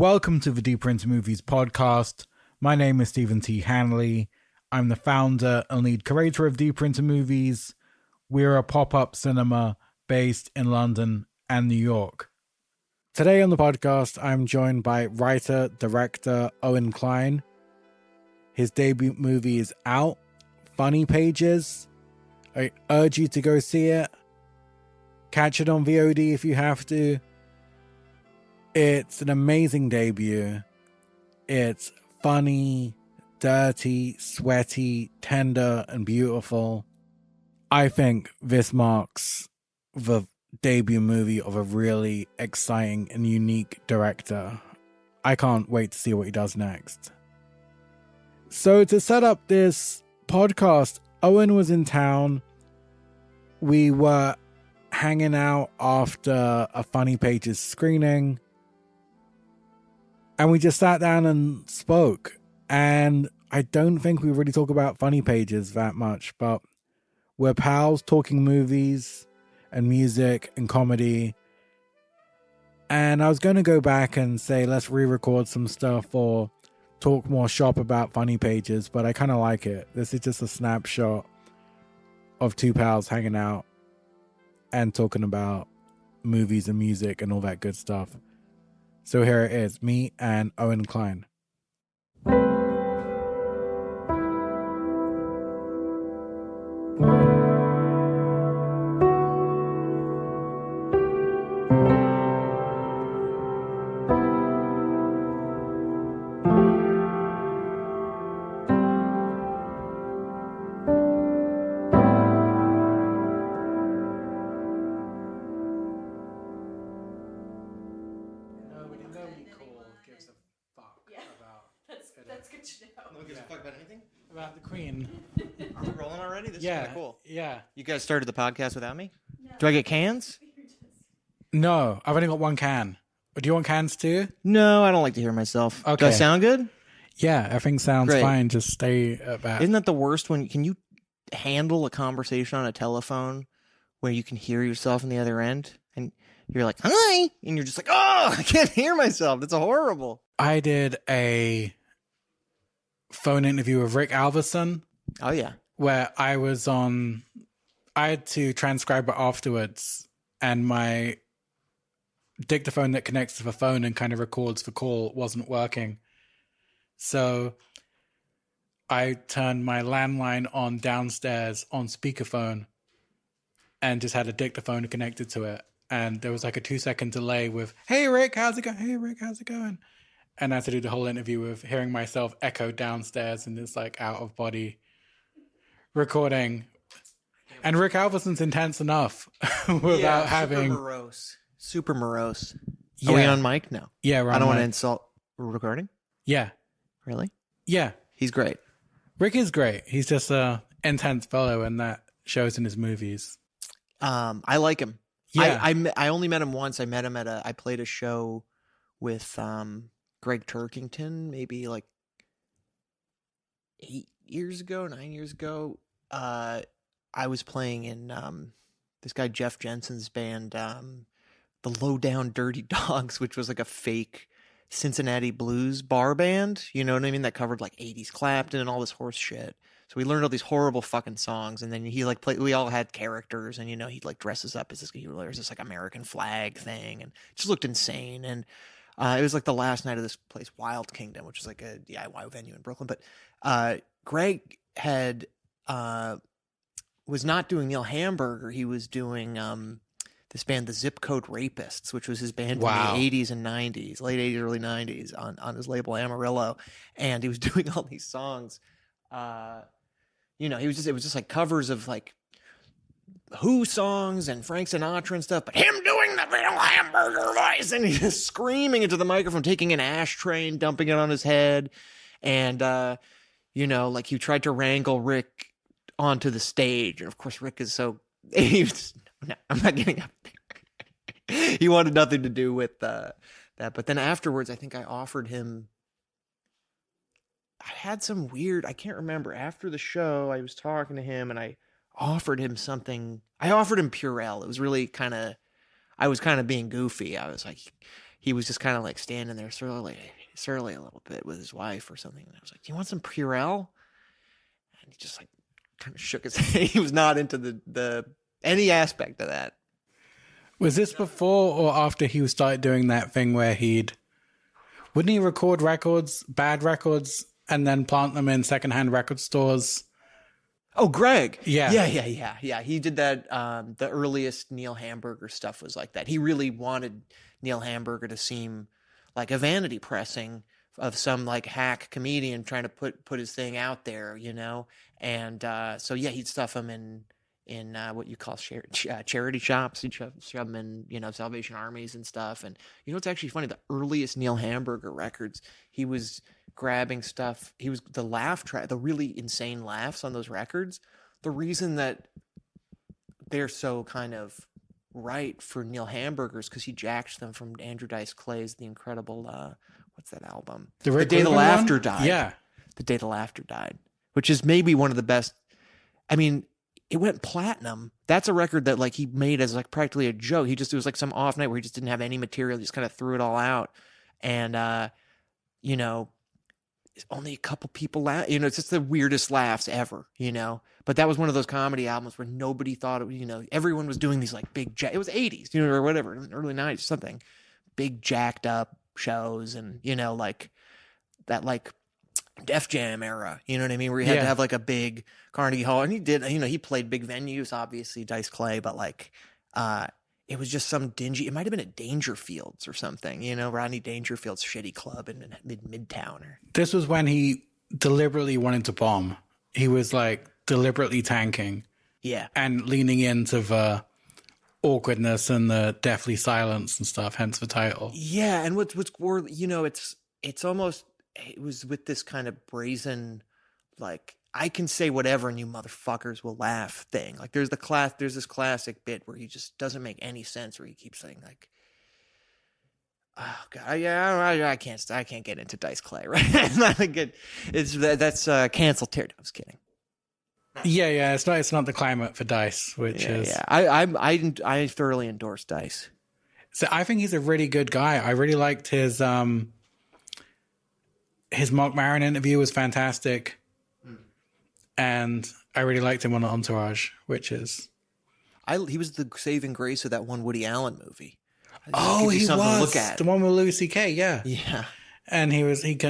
Welcome to the Deeper Into Movies podcast. My name is Stephen T. Hanley. I'm the founder and lead curator of Deeper Into Movies. We're a pop-up cinema based in London and New York. Today on the podcast, I'm joined by writer-director Owen Kline. His debut movie is out, Funny Pages. I urge you to go see it. Catch it on VOD if you have to. It's an amazing debut. It's funny, dirty, sweaty, tender, and beautiful. I think this marks the debut movie of a really exciting and unique director. I can't wait to see what he does next. So to set up this podcast, Owen was in town. We were hanging out after a Funny Pages screening. And we just sat down and spoke. And I don't think we really talk about Funny Pages that much, but we're pals talking movies and music and comedy. And I was going to go back and say, let's re-record some stuff or talk more shop about Funny Pages, but I kind of like it. This is just a snapshot of two pals hanging out and talking about movies and music and all that good stuff. So here it is, me and Owen Kline. About the Queen. Are we rolling already? This is Yeah, kind of cool. yeah. You guys started the podcast without me? No. Do I get cans? No, I've only got one can. Do you want cans too? No, I don't like to hear myself. Okay. Do I sound good? Yeah, everything sounds Great. fine. Just stay at that. Isn't that the worst when can you handle a conversation on a telephone where you can hear yourself on the other end and you're like, hi, and you're just like, oh, I can't hear myself. That's horrible. I did a phone interview with Rick Alverson Oh, yeah. where I had to transcribe it afterwards, and my dictaphone that connects to the phone and kind of records the call wasn't working. So I turned my landline on downstairs on speakerphone and just had a dictaphone connected to it. And there was like a 2-second delay with, hey, Rick, how's it going? Hey, Rick, how's it going? And I had to do the whole interview with hearing myself echo downstairs and this like out of body recording. And Rick Alverson's intense enough without having. Super morose. Yeah. Are we on mic? No. Yeah, we're on I don't want to mic. insult. We're recording? Yeah. Really? Yeah. He's great. Rick is great. He's just a intense fellow, and that shows in his movies. I like him. Yeah. I only met him once. I met him I played a show with Greg Turkington, maybe like 9 years ago. I was playing in this guy Jeff Jensen's band, the Low Down Dirty Dogs, which was like a fake Cincinnati blues bar band. You know what I mean? That covered like 80s Clapton and all this horse shit. So we learned all these horrible fucking songs, and then he like we all had characters, and you know he like dresses up as this. There's this like American flag thing, and it just looked insane. And it was like the last night of this place, Wild Kingdom, which is like a DIY venue in Brooklyn. But Greg had was not doing Neil Hamburger. He was doing this band, the Zip Code Rapists, which was his band Wow. in the 80s and 90s, late 80s, early 90s, on his label Amarillo. And he was doing all these songs. It was just like covers of like Who songs and Frank Sinatra and stuff, but him doing the Neil Hamburger voice, and he's just screaming into the microphone, taking an ashtray and dumping it on his head. And, like he tried to wrangle Rick onto the stage. And of course, Rick is so, no, I'm not getting up there. He wanted nothing to do with that. But then afterwards, I think I offered him, I had some weird, I can't remember. After the show, I was talking to him and I offered him something. I offered him Purell. It was really I was kind of being goofy. I was like, he was just kind of like standing there surly a little bit with his wife or something. And I was like, "Do you want some Purell?" And he just like kind of shook his head. He was not into the any aspect of that. Was this before or after he started doing that thing where wouldn't he record records, bad records, and then plant them in secondhand record stores? Oh, Greg. Yeah. Yeah. He did that. The earliest Neil Hamburger stuff was like that. He really wanted Neil Hamburger to seem like a vanity pressing of some like hack comedian trying to put his thing out there, you know? And so, yeah, he'd stuff them in what you call charity shops. He'd shove them in, you know, Salvation Armies and stuff. And, you know, it's actually funny. The earliest Neil Hamburger records, he was grabbing stuff. He was the laugh track, the really insane laughs on those records. The reason that they're so kind of right for Neil Hamburger is because he jacked them from Andrew Dice Clay's The Incredible, what's that album? The Day the Laughter one? Died. Yeah. The Day the Laughter Died, which is maybe one of the best. I mean, it went platinum. That's a record that like he made as like practically a joke. It was like some off night where he just didn't have any material. He just kind of threw it all out. And, you know, only a couple people laugh. You know, it's just the weirdest laughs ever, you know. But that was one of those comedy albums where nobody thought it, you know, everyone was doing these like big, it was 80s, you know, or whatever, early 90s, something. Big jacked up shows and, you know, like that like Def Jam era, you know what I mean? Where you had to have like a big Carnegie Hall. And he did, you know, he played big venues, obviously, Dice Clay, but like, it was just some dingy, it might have been at Dangerfields or something, you know, Rodney Dangerfield's shitty club in Midtown. This was when he deliberately wanted to bomb. He was like deliberately tanking. Yeah. And leaning into the awkwardness and the deathly silence and stuff, hence the title. Yeah. And what's more, you know, it's almost, it was with this kind of brazen, like, I can say whatever and you motherfuckers will laugh thing. Like there's this classic bit where he just doesn't make any sense where he keeps saying like, oh God, yeah, I can't get into Dice Clay, right? It's not a good, that's cancel territory. I was kidding. Yeah, it's not the climate for Dice, which is. Yeah, I thoroughly endorse Dice. So I think he's a really good guy. I really liked his Mark Maron interview was fantastic. And I really liked him on Entourage, which is... he was the saving grace of that one Woody Allen movie. Oh, he was. Look at. The one with Louis C.K., yeah. Yeah. And I think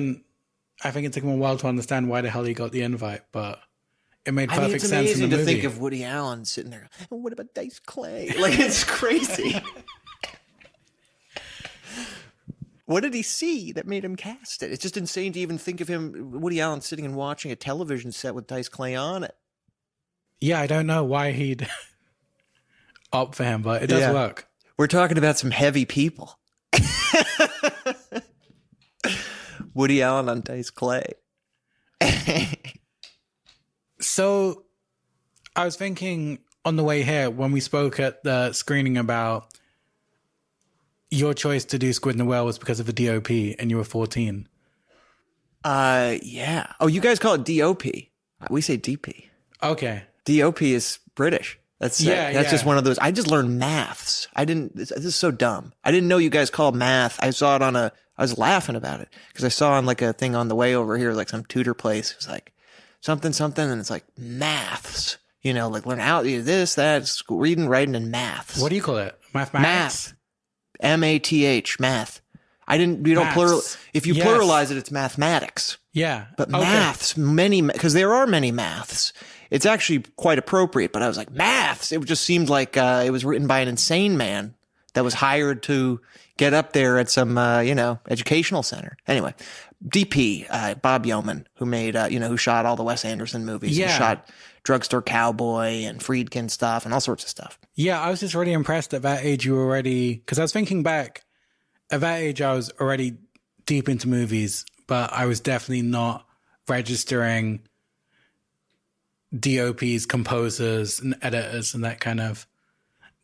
it took him a while to understand why the hell he got the invite, but it made perfect sense in the movie. It's amazing to think of Woody Allen sitting there, what about Dice Clay? Like, it's crazy. What did he see that made him cast it? It's just insane to even think of him, Woody Allen, sitting and watching a television set with Dice Clay on it. Yeah, I don't know why he'd opt for him, but it does work. We're talking about some heavy people. Woody Allen on Dice Clay. So I was thinking on the way here when we spoke at the screening about your choice to do Squid and the Whale was because of the DOP and you were 14. Yeah. Oh, you guys call it DOP. We say DP. Okay. DOP is British. That's just one of those. I just learned maths. This is so dumb. I didn't know you guys called math. I saw it I was laughing about it because I saw on like a thing on the way over here, like some tutor place. It was like something, and it's like maths, you know, like learn how this, that, reading, writing, and maths. What do you call it? Mathematics? Math. M-A-T-H, math. Plural. If you pluralize it, it's mathematics. Yeah. But maths, because there are many maths. It's actually quite appropriate, but I was like, maths. It just seemed like it was written by an insane man that was hired to get up there at some, educational center. Anyway, DP, Bob Yeoman, who made, who shot all the Wes Anderson movies. Yeah. He shot Drugstore Cowboy and Friedkin stuff and all sorts of stuff. Yeah, I was just really impressed at that age you were already... Because I was thinking back, at that age I was already deep into movies, but I was definitely not registering DOPs, composers, and editors, and that kind of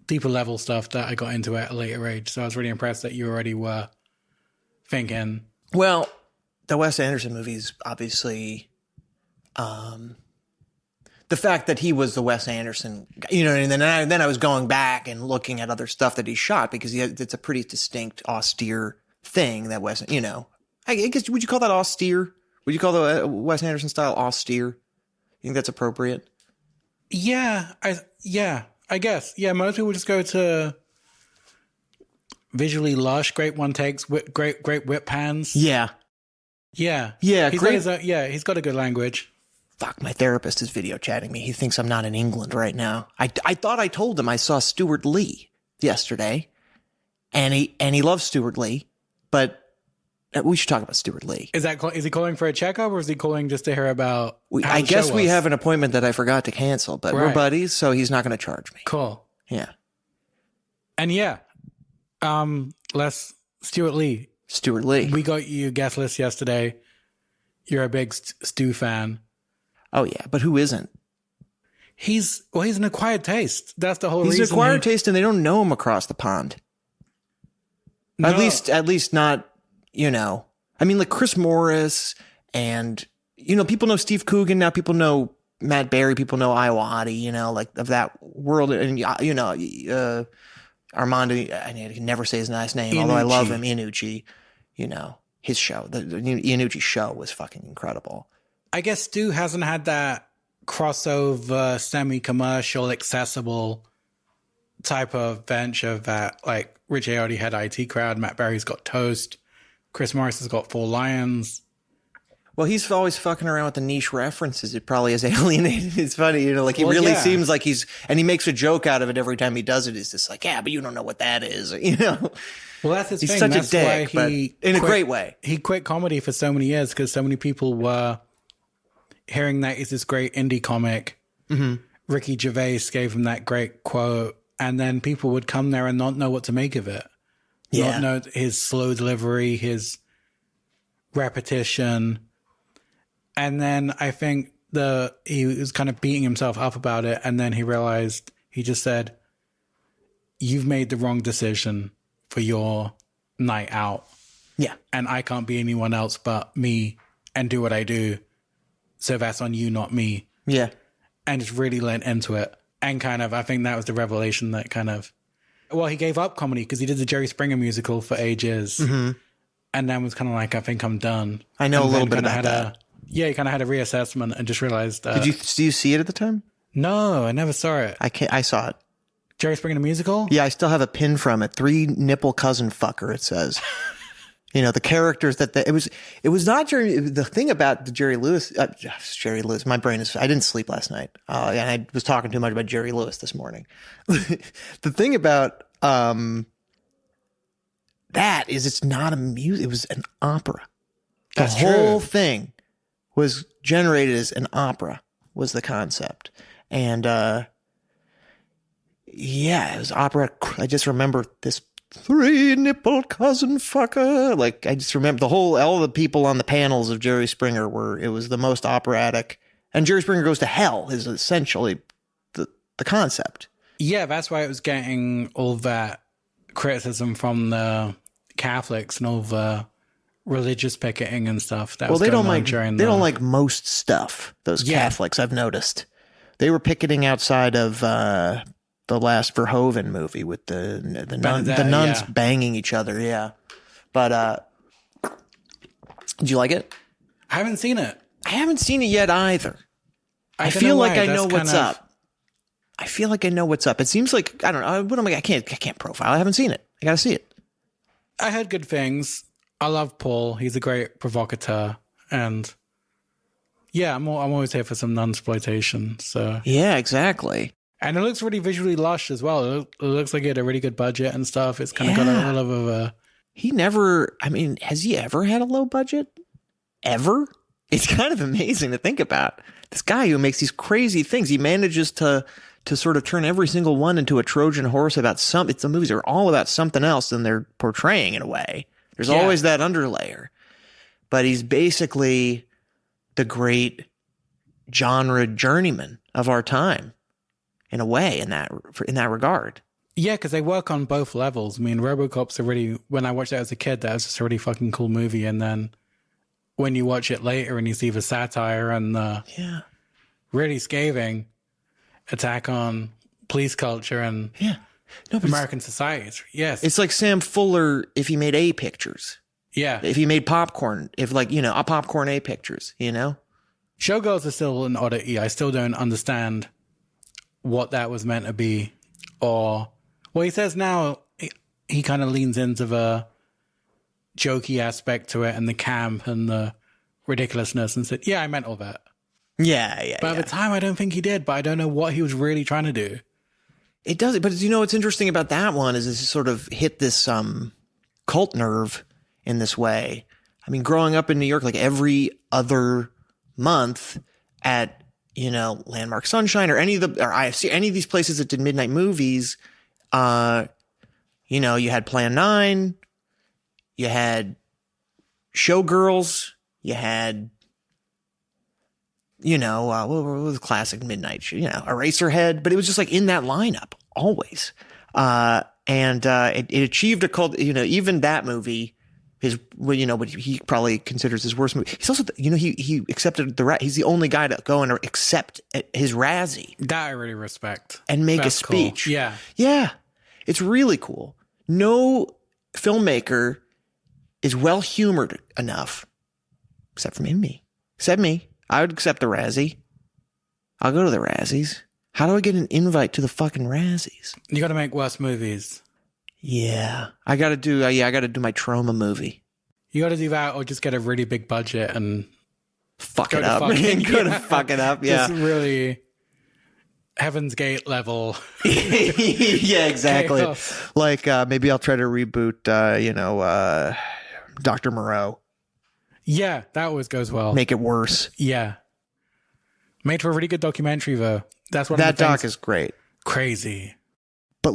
deeper level stuff that I got into at a later age. So I was really impressed that you already were thinking... Well, the Wes Anderson movies, obviously... the fact that he was the Wes Anderson, you know, and then I was going back and looking at other stuff that he shot because it's a pretty distinct, austere thing that Wes, you know, I guess, would you call that austere? Would you call the Wes Anderson style austere? You think that's appropriate? Yeah, I guess. Yeah, most people just go to visually lush, great one takes, great whip pans. Yeah. Yeah. He's got a good language. Fuck, my therapist is video chatting me. He thinks I'm not in England right now. I thought I told him I saw Stuart Lee yesterday, and he loves Stuart Lee, but we should talk about Stuart Lee. Is he calling for a checkup, or is he calling just to hear about? I guess we have an appointment that I forgot to cancel, but we're buddies, so he's not going to charge me. Cool. Yeah. And Stuart Lee. Stuart Lee. We got you guest list yesterday. You're a big Stu fan. Oh yeah, but who isn't? He's an acquired taste. That's the whole reason. He's an acquired taste, and they don't know him across the pond. No. At least not, you know. I mean, like Chris Morris, and you know, people know Steve Coogan now. People know Matt Berry. People know Iwadi. You know, like of that world, and you know, Armando. I can never say his last name, although I love him. Iannucci. You know, his show, the Iannucci show, was fucking incredible. I guess Stu hasn't had that crossover, semi-commercial, accessible type of venture that, like, Rich already had IT Crowd, Matt Berry's got Toast, Chris Morris has got Four Lions. Well, he's always fucking around with the niche references. It probably is alienated. It's funny, you know, like he really seems like and he makes a joke out of it every time he does it. He's just like, yeah, but you don't know what that is, you know? Well, that's his thing. He's such a dick, but in a great way. He quit comedy for so many years because so many people were hearing that he's this great indie comic. Mm-hmm. Ricky Gervais gave him that great quote, and then people would come there and not know what to make of it. Yeah. Not know his slow delivery, his repetition. And then I think he was kind of beating himself up about it, and then he realized, he just said, you've made the wrong decision for your night out. Yeah. And I can't be anyone else but me and do what I do. So that's on you, not me. Yeah. And just really lent into it. And kind of, I think that was the revelation that kind of, well, he gave up comedy because he did the Jerry Springer musical for ages. Mm-hmm. And then was kind of like, I think I'm done. I know a little bit about that. He kind of had a reassessment and just realized. Did you see it at the time? No, I never saw it. I saw it. Jerry Springer the musical? Yeah, I still have a pin from it. 3 nipple cousin fucker, it says. You know, the characters it was not Jerry. The thing about the Jerry Lewis, my brain is, I didn't sleep last night. And I was talking too much about Jerry Lewis this morning. The thing about that is it's not a music, it was an opera. The whole thing was generated as an opera, was the concept. And it was opera. I just remember this 3 nipple cousin fucker. Like, I just remember all the people on the panels of Jerry Springer it was the most operatic. And Jerry Springer Goes to Hell is essentially the concept. Yeah, that's why it was getting all that criticism from the Catholics and all the religious picketing and stuff. They don't like most stuff, those Catholics, I've noticed. They were picketing outside of the last Verhoeven movie with the nuns banging each other. Yeah. But did you like it? I haven't seen it. I haven't seen it yet either. I feel like I know what's up. I feel like I know what's up. It seems like, I don't know. What am I can't profile. I haven't seen it. I got to see it. I heard good things. I love Paul. He's a great provocateur. And yeah, I'm always here for some nunsploitation. So yeah, exactly. And it looks really visually lush as well. It looks like it had a really good budget and stuff. It's kind of got a little of a... has he ever had a low budget? Ever? It's kind of amazing to think about. This guy who makes these crazy things, he manages to sort of turn every single one into a Trojan horse about the movies are all about something else than they're portraying in a way. There's always that underlayer. But he's basically the great genre journeyman of our time. In a way, in that regard. Yeah, because they work on both levels. I mean, RoboCop's when I watched that as a kid, that was just a really fucking cool movie. And then when you watch it later and you see the satire and the really scathing attack on police culture and No, but American society. Yes. it's like Sam Fuller if he made A pictures. Yeah. If he made popcorn, if like, you know, a popcorn A pictures, you know? Showgirls are still an oddity. I still don't understand what that was meant to be. Or, well, he says now he kind of leans into the jokey aspect to it and the camp and the ridiculousness and said, yeah, I meant all that. Yeah. But at the time, I don't think he did, but I don't know what he was really trying to do. It does. But you know, what's interesting about that one is it sort of hit this cult nerve in this way. I mean, growing up in New York, like every other month at, you know, Landmark Sunshine or any of the, or IFC, any of these places that did midnight movies, you know, you had Plan 9, you had Showgirls, you had, you know, what was the classic midnight show, you know, Eraserhead, but it was just like in that lineup always. It achieved a cult, you know, even that movie, his, well, you know, what he probably considers his worst movie. He's also, you know, he accepted he's the only guy to go and accept his Razzie. That I really respect. And make That's a speech. Cool. Yeah. Yeah. It's really cool. No filmmaker is well humored enough, except for me. Except me. I would accept the Razzie. I'll go to the Razzies. How do I get an invite to the fucking Razzies? You got to make worse movies. Yeah. I got to do, I got to do my trauma movie. You got to do that or just get a really big budget and fuck it up. Go to fuck it up. Yeah. Just really Heaven's Gate level. Yeah, exactly. Chaos. Like maybe I'll try to reboot, you know, Dr. Moreau. Yeah, that always goes well. Make it worse. Yeah. Made for a really good documentary, though. That's one that of the things. doc is great. Crazy. But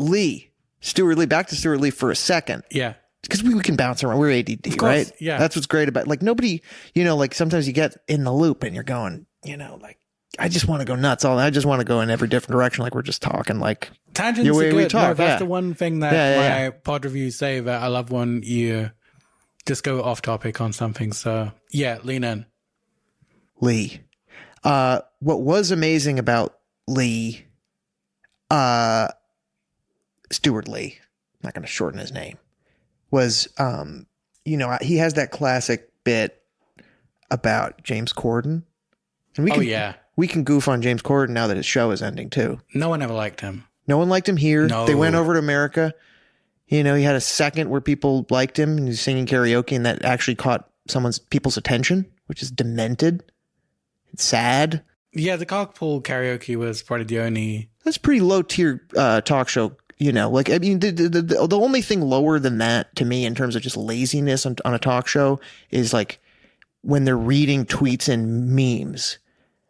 Stuart Lee, back to Stuart Lee for a second. Yeah. Because we can bounce around. We're ADD, Of course, right? yeah. That's what's great about, like, nobody, you know, like sometimes you get in the loop and you're going, you know, like, I just want to go nuts. I just want to go in every different direction. Like we're just talking like tangents are way good. we talk. No, that's the one thing that my pod reviews say that I love when you just go off topic on something. So yeah, lean in. Lee. What was amazing about Lee, Stuart Lee, I'm not going to shorten his name, was, you know, he has that classic bit about James Corden. And we can goof on James Corden now that his show is ending too. No one ever liked him. No one liked him here. No. They went over to America. You know, he had a second where people liked him and he was singing karaoke, and that actually caught people's attention, which is demented. It's sad. Yeah, the Cockpool karaoke was probably the only. That's pretty low tier talk show. You know, like, I mean, the only thing lower than that to me in terms of just laziness on a talk show is like when they're reading tweets and memes.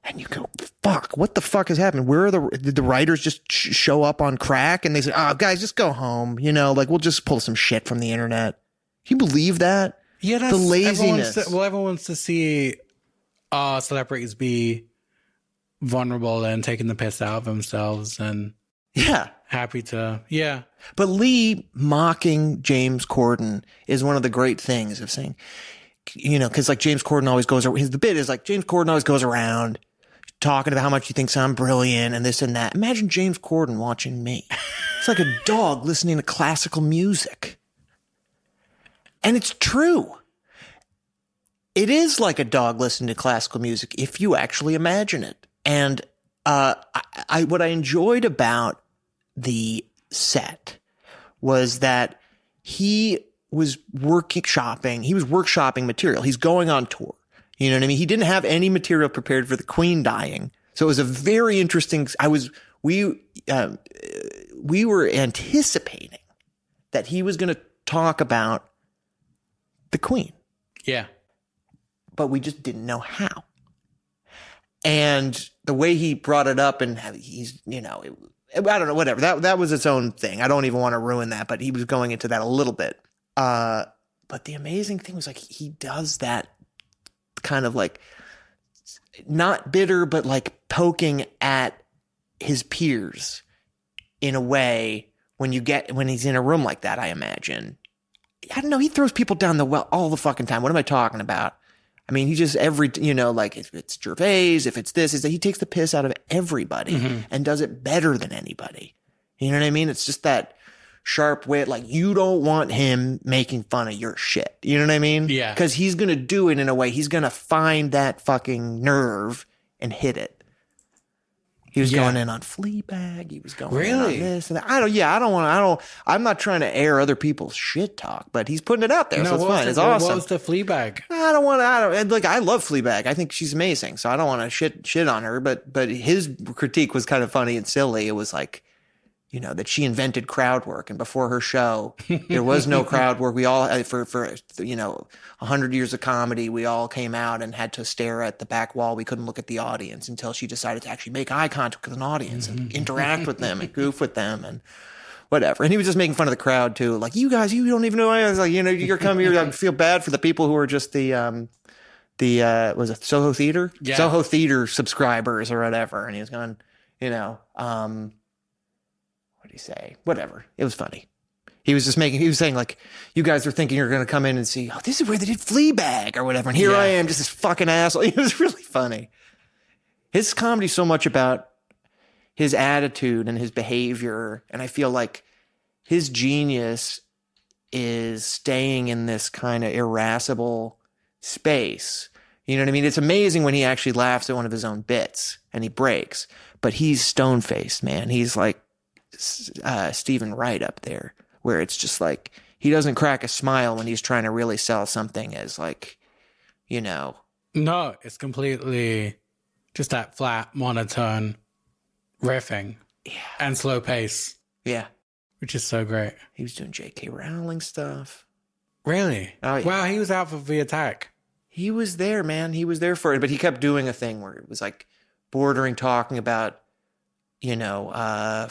And you go, fuck, what the fuck has happened? Did the writers just show up on crack? And they said, oh, guys, just go home. You know, like, we'll just pull some shit from the internet. Can you believe that? Yeah, that's the laziness. Everyone wants to see celebrities be vulnerable and taking the piss out of themselves and happy to, yeah. But Lee mocking James Corden is one of the great things of saying, you know, because like James Corden always goes, the bit is like James Corden always goes around talking about how much he thinks I'm brilliant and this and that. Imagine James Corden watching me. It's like a dog listening to classical music. And it's true. It is like a dog listening to classical music if you actually imagine it. And what I enjoyed about the set was that he was workshopping material. He's going on tour. You know what I mean? He didn't have any material prepared for the Queen dying. So it was a very interesting, we were anticipating that he was going to talk about the Queen. Yeah. But we just didn't know how. And the way he brought it up, and he's, you know, I don't know, whatever. That was its own thing. I don't even want to ruin that, but he was going into that a little bit. But the amazing thing was like, he does that kind of like, not bitter, but like poking at his peers in a way when he's in a room like that, I imagine. I don't know. He throws people down the well all the fucking time. What am I talking about? I mean, he just like if it's Gervais, if it's this, is that he takes the piss out of everybody and does it better than anybody. You know what I mean? It's just that sharp wit. Like, you don't want him making fun of your shit. You know what I mean? Yeah. Because he's going to do it in a way. He's going to find that fucking nerve and hit it. He was going in on Fleabag. He was going in on this and that. I'm not trying to air other people's shit talk, but he's putting it out there. So it's fine. It's awesome. What was the Fleabag? I love Fleabag. I think she's amazing. So I don't want to shit on her, but his critique was kind of funny and silly. It was like, that she invented crowd work, and before her show, there was no crowd work. We all, for 100 years of comedy, we all came out and had to stare at the back wall. We couldn't look at the audience until she decided to actually make eye contact with an audience and interact with them and goof with them and whatever. And he was just making fun of the crowd too. Like, you guys, you don't even know. I was like, you're coming here. I feel bad for the people who are just was it Soho Theater? Yeah. Soho Theater subscribers or whatever. And he was going, what did he say? Whatever. It was funny. He was saying like, you guys are thinking you're going to come in and see, oh, this is where they did Fleabag or whatever. And here I am, just this fucking asshole. It was really funny. His comedy's so much about his attitude and his behavior. And I feel like his genius is staying in this kind of irascible space. You know what I mean? It's amazing when he actually laughs at one of his own bits and he breaks, but he's stone-faced, man. He's like Stephen Wright up there, where it's just like, he doesn't crack a smile when he's trying to really sell something as like, No, it's completely just that flat, monotone riffing and slow pace. Yeah. Which is so great. He was doing J.K. Rowling stuff. Really? Oh, yeah. Wow, he was out for The Attack. He was there, man. He was there for it, but he kept doing a thing where it was like bordering talking about thorny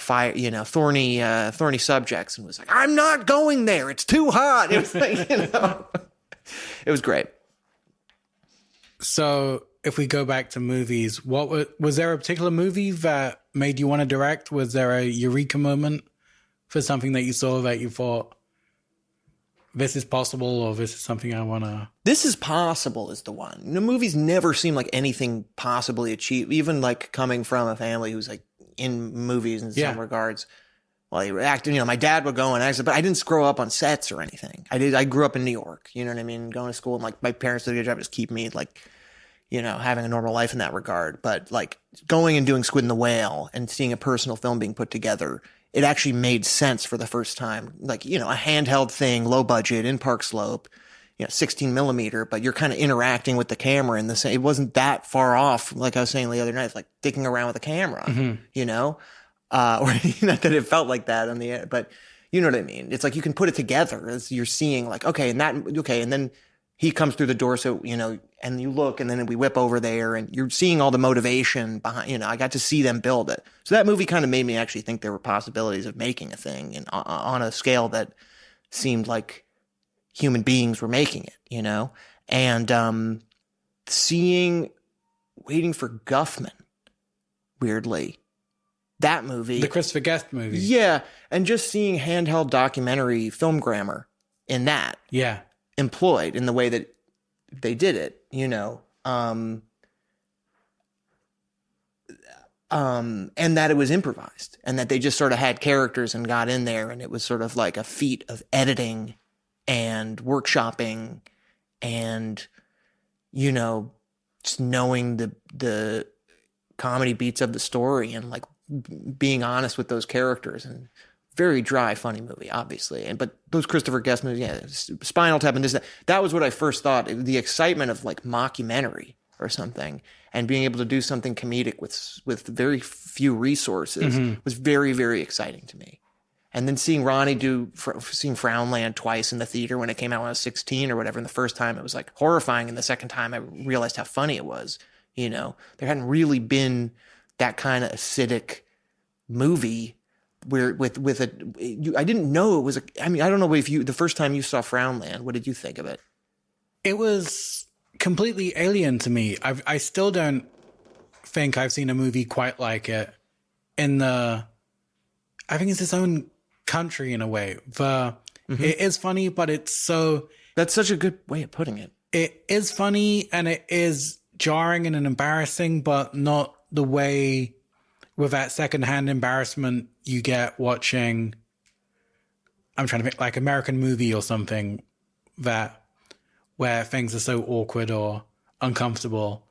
subjects, and was like, I'm not going there. It's too hot. It was like, it was great. So if we go back to movies, was there a particular movie that made you want to direct? Was there a eureka moment for something that you saw that you thought, this is possible, or this is something I want to... This is possible is the one. The movies never seem like anything possibly achieved, even like coming from a family who's like in movies in some regards. Well, he acted, my dad would go and act, but I didn't grow up on sets or anything. I grew up in New York, you know what I mean? Going to school, and like my parents did a good job just keep me like, having a normal life in that regard. But like going and doing Squid and the Whale and seeing a personal film being put together, it actually made sense for the first time. Like, a handheld thing, low budget, in Park Slope, 16 millimeter, but you're kind of interacting with the camera in the same, it wasn't that far off. Like I was saying the other night, it's like dicking around with a camera, or not that it felt like that on the air, but you know what I mean? It's like, you can put it together as you're seeing like, and then he comes through the door. So, and you look, and then we whip over there and you're seeing all the motivation behind, I got to see them build it. So that movie kind of made me actually think there were possibilities of making a thing and on a scale that seemed like human beings were making it, and seeing Waiting for Guffman, weirdly, that movie, the Christopher Guest movie, and just seeing handheld documentary film grammar in that, employed in the way that they did it, and that it was improvised, and that they just sort of had characters and got in there, and it was sort of like a feat of editing and workshopping and, just knowing the comedy beats of the story and like being honest with those characters. And very dry, funny movie, obviously. But those Christopher Guest movies, Spinal Tap and this, that was what I first thought. The excitement of like mockumentary or something, and being able to do something comedic with very few resources was very, very exciting to me. And then seeing Ronnie seeing Frownland twice in the theater when it came out when I was 16 or whatever. And the first time it was like horrifying. And the second time I realized how funny it was. There hadn't really been that kind of acidic movie where I didn't know it was I don't know if the first time you saw Frownland, what did you think of it? It was completely alien to me. I still don't think I've seen a movie quite like it I think it's its own country in a way. It is funny, but it's so... That's such a good way of putting it. it is funny and it is jarring and embarrassing, but not the way with that secondhand embarrassment you get watching, I'm trying to think, like American Movie or something, that where things are so awkward or uncomfortable.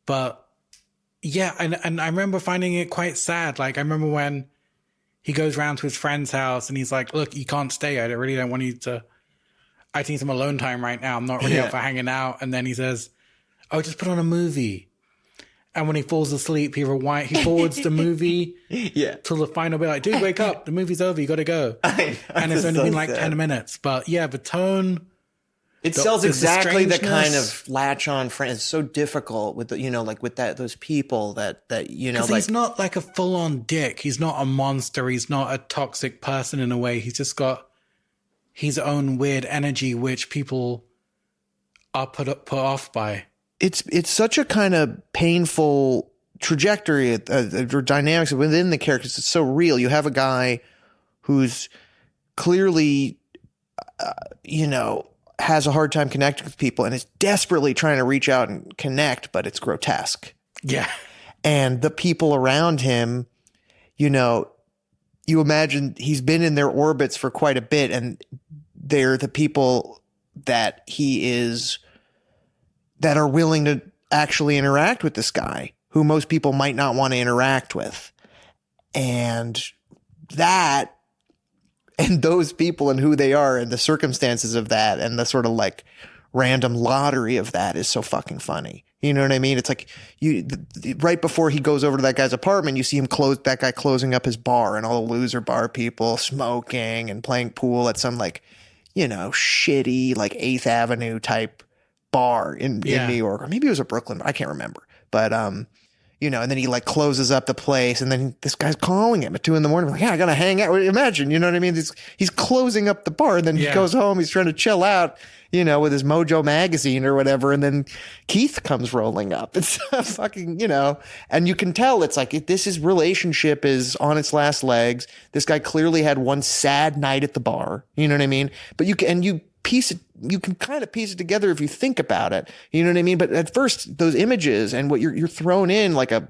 But yeah, and I remember finding it quite sad. Like I remember when he goes round to his friend's house and he's like, look, you can't stay. I really don't want you to, I need some alone time right now. I'm not really up for hanging out. And then he says, oh, just put on a movie. And when he falls asleep, he forwards the movie till the final bit. Like, dude, wake up. The movie's over. You got to go. And it's only been like 10 minutes. But yeah, the tone. It sells exactly the kind of latch on friend. It's so difficult with the, like with those people that like, he's not like a full on dick. He's not a monster. He's not a toxic person in a way. He's just got his own weird energy, which people are put off by. It's such a kind of painful trajectory or dynamics within the characters. It's so real. You have a guy who's clearly, has a hard time connecting with people and is desperately trying to reach out and connect, but it's grotesque. Yeah. And the people around him, you imagine he's been in their orbits for quite a bit, and they're the people that that are willing to actually interact with this guy who most people might not want to interact with. And those people and who they are and the circumstances of that and the sort of like random lottery of that is so fucking funny. You know what I mean? It's like right before he goes over to that guy's apartment, you see him that guy closing up his bar and all the loser bar people smoking and playing pool at some like, shitty like 8th Avenue type bar in New York, or maybe it was a Brooklyn, I can't remember. But and then he like closes up the place, and then this guy's calling him at 2 a.m. Like, yeah, I gotta hang out. Imagine, you know what I mean? He's closing up the bar, and then he goes home. He's trying to chill out, with his Mojo magazine or whatever, and then Keith comes rolling up. It's fucking, and you can tell it's like his relationship is on its last legs. This guy clearly had one sad night at the bar. You know what I mean? But you can kind of piece it together if you think about it. You know what I mean? But at first, those images and what you're thrown in like a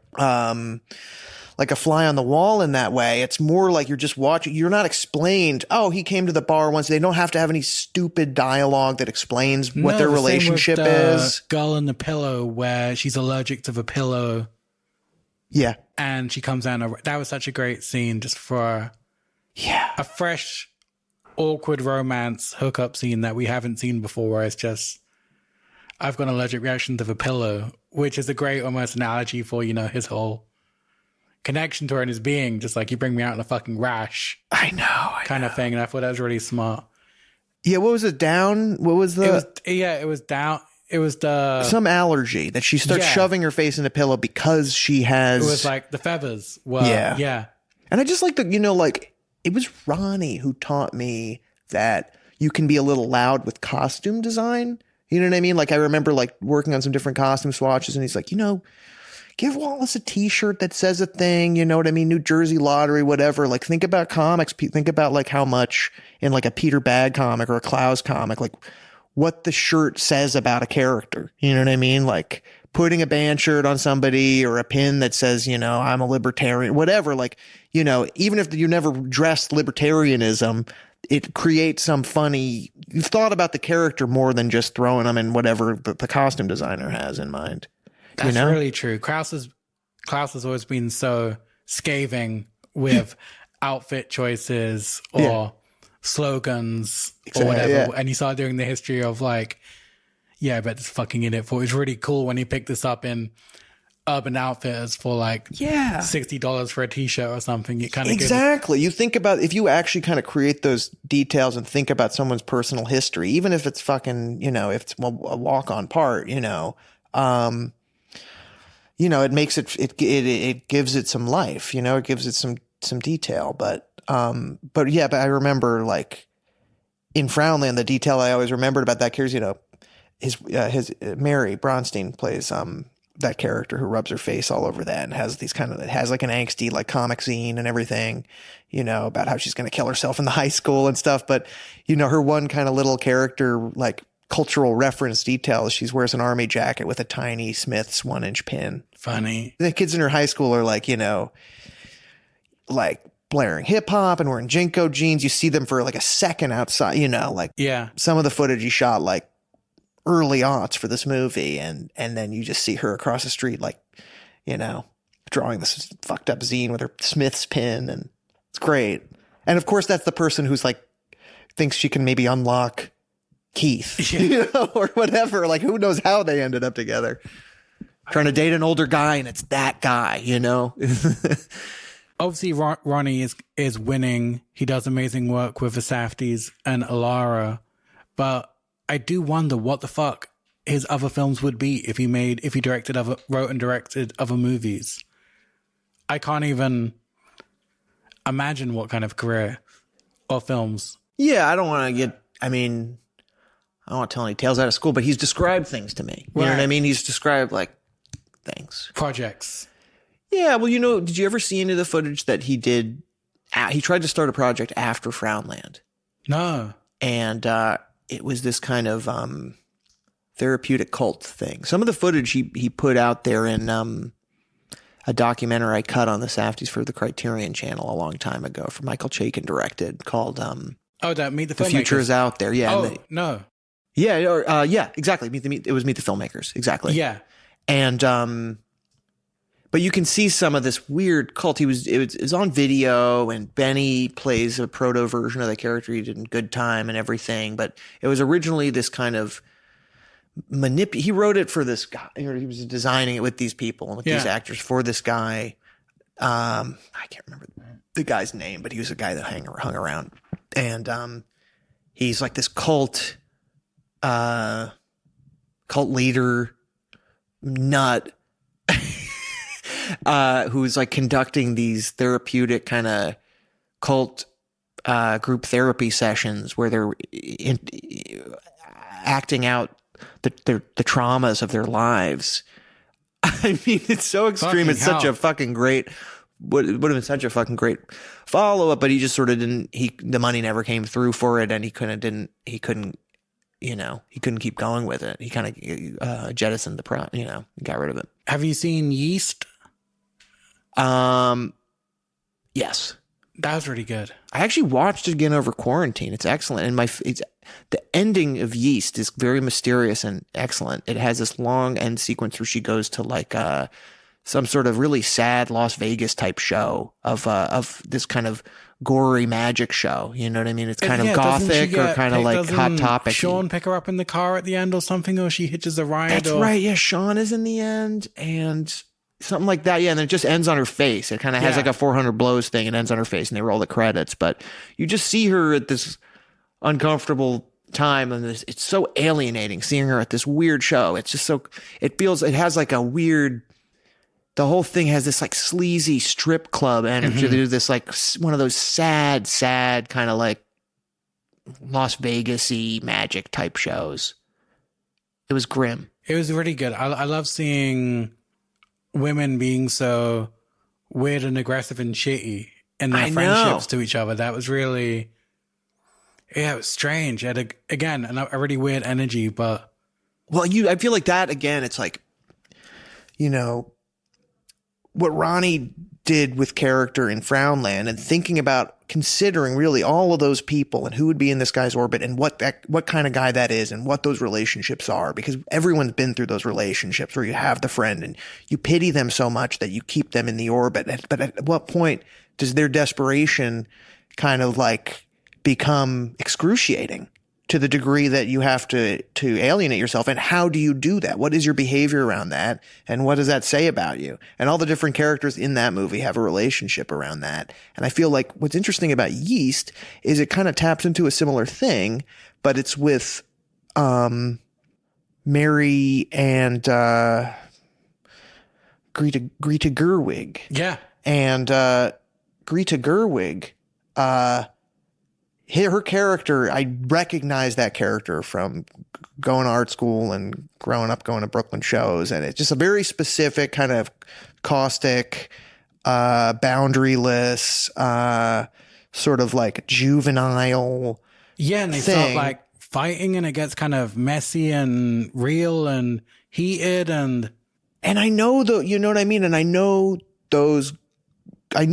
fly on the wall in that way. It's more like you're just watching. You're not explained, oh, he came to the bar once. They don't have to have any stupid dialogue that explains what their relationship is. Girl in the Pillow, where she's allergic to the pillow. Yeah. And she comes down. That was such a great scene just for a fresh, awkward romance hookup scene that we haven't seen before, where it's just, I've got an allergic reaction to the pillow, which is a great almost analogy for, his whole connection to her and his being, just like, you bring me out in a fucking rash. I know. Kind of thing. And I thought that was really smart. Yeah. What was it? Down? What was the? It was down. It was some allergy that she starts shoving her face in the pillow because she has. It was like the feathers. Well, yeah. And I just like that, it was Ronnie who taught me that you can be a little loud with costume design. You know what I mean? Like I remember like working on some different costume swatches, and he's like, give Wallace a t-shirt that says a thing, you know what I mean? New Jersey Lottery, whatever. Like think about comics. Think about like how much in like a Peter Bag comic or a Klaus comic, like what the shirt says about a character. You know what I mean? Like putting a band shirt on somebody or a pin that says, I'm a libertarian, whatever. Like, even if you never dressed libertarianism, it creates some funny, you've thought about the character more than just throwing them in whatever the costume designer has in mind. That's really true. Klaus has always been so scathing with outfit choices or slogans or whatever. Yeah. And you start doing the history of like, but this fucking idiot. It was really cool when he picked this up in Urban Outfitters for like $60 for a t-shirt or something. You kind of exactly. You think about if you actually kind of create those details and think about someone's personal history, even if it's fucking, if it's a walk-on part, it makes it gives it some life, it gives it some detail. But I remember like in Frownland, the detail I always remembered about that character, his Mary Bronstein plays that character who rubs her face all over that and has like an angsty like comic scene and everything, about how she's going to kill herself in the high school and stuff. But her one kind of little character like cultural reference details. She wears an army jacket with a tiny Smith's 1-inch pin. Funny. The kids in her high school are like, you know, like blaring hip hop and wearing Jinko jeans. You see them for like a second outside, you know, like Yeah. some of the footage he shot like early aughts for this movie. And then you just see her across the street, like, you know, drawing this fucked up zine with her Smith's pin. And it's great. And of course, that's the person who's like, thinks she can maybe unlock Keith, you know, or whatever. Like, who knows how they ended up together. Trying to date an older guy, and it's that guy, you know. Obviously, Ronnie is winning. He does amazing work with the Safdies and Alara, but I do wonder what the fuck his other films would be if he wrote and directed other movies. I can't even imagine what kind of career or films. Yeah, I don't want to get. I mean, I don't want to tell any tales out of school, but he's described things to me. You know what I mean? He's described like things, projects. Yeah, well, you know, did you ever see any of the footage that he did? He tried to start a project after Frownland. No. And it was this kind of therapeutic cult thing. Some of the footage he put out there in a documentary I cut on the Safdies for the Criterion Channel a long time ago, for Michael Chaykin directed, called that Meet the Filmmakers. The Future is Out There. Yeah. Oh, no. Yeah, or yeah, exactly. It was Meet the Filmmakers. Exactly. Yeah. And but you can see some of this weird cult. It was on video, and Benny plays a proto version of the character he did in Good Time and everything. But it was originally this kind of he wrote it for this guy. He was designing it with these people and with these actors for this guy. I can't remember the guy's name, but he was a guy that hung around, and he's like this cult leader nut. Who's like conducting these therapeutic kind of cult group therapy sessions where they're acting out the traumas of their lives. I mean, it's so extreme. It's such a fucking great. Would have been such a fucking great follow up, but he just sort of didn't. The money never came through for it, and he couldn't. You know, he couldn't keep going with it. He kind of jettisoned got rid of it. Have you seen Yeast? Yes. That was really good. I actually watched it again over quarantine. It's excellent. And the ending of Yeast is very mysterious and excellent. It has this long end sequence where she goes to like some sort of really sad Las Vegas type show of this kind of gory magic show. You know what I mean? It's kind of gothic or kind of like Hot Topic. Sean pick her up in the car at the end or something, or she hitches a ride. That's right. Yeah, Sean is in the end, and something like that. Yeah, and then it just ends on her face. It kind of has like a 400 blows thing. It ends on her face, and they roll the credits. But you just see her at this uncomfortable time, and it's so alienating seeing her at this weird show. It's just so it has like a weird. The whole thing has this like sleazy strip club energy. Mm-hmm. There's this like one of those sad kind of like Las Vegas-y magic type shows. It was grim. It was really good. I love seeing women being so weird and aggressive and shitty in their friendships to each other. That was really, it was strange. It had a really weird energy, but. Well, I feel like that again, it's like, you know, what Ronnie did with character in Frownland and thinking about considering really all of those people and who would be in this guy's orbit and what kind of guy that is and what those relationships are, because everyone's been through those relationships where you have the friend and you pity them so much that you keep them in the orbit. But at what point does their desperation kind of like become excruciating to the degree that you have to alienate yourself? And how do you do that? What is your behavior around that? And what does that say about you? And all the different characters in that movie have a relationship around that. And I feel like what's interesting about Yeast is it kind of taps into a similar thing, but it's with Mary and Greta Gerwig. Yeah. And Greta Gerwig, her character, I recognize that character from going to art school and growing up going to Brooklyn shows. And it's just a very specific kind of caustic, boundaryless, sort of like juvenile. Yeah, and they thing. felt like fighting and it gets kind of messy and real and heated and I know you know what I mean? And I know those, I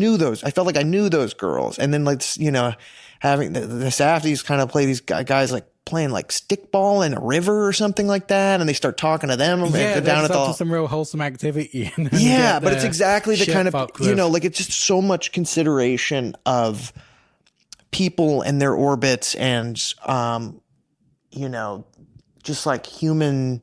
felt like I knew those girls. And then like, you know, having the Safdies kind of play these guys like playing like stickball in a river or something like that. And they start talking to them and down at the some real wholesome activity. Yeah, but it's exactly the kind of, you know, with. like it's just so much consideration of people and their orbits and, you know, just like the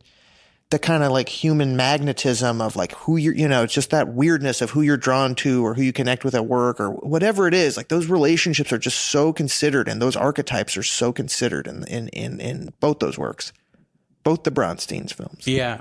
kind of like human magnetism of like who you're, you know, it's just that weirdness of who you're drawn to or who you connect with at work or whatever it is. Like those relationships are just so considered and those archetypes are so considered in both those works, both the Bronstein's films. Yeah.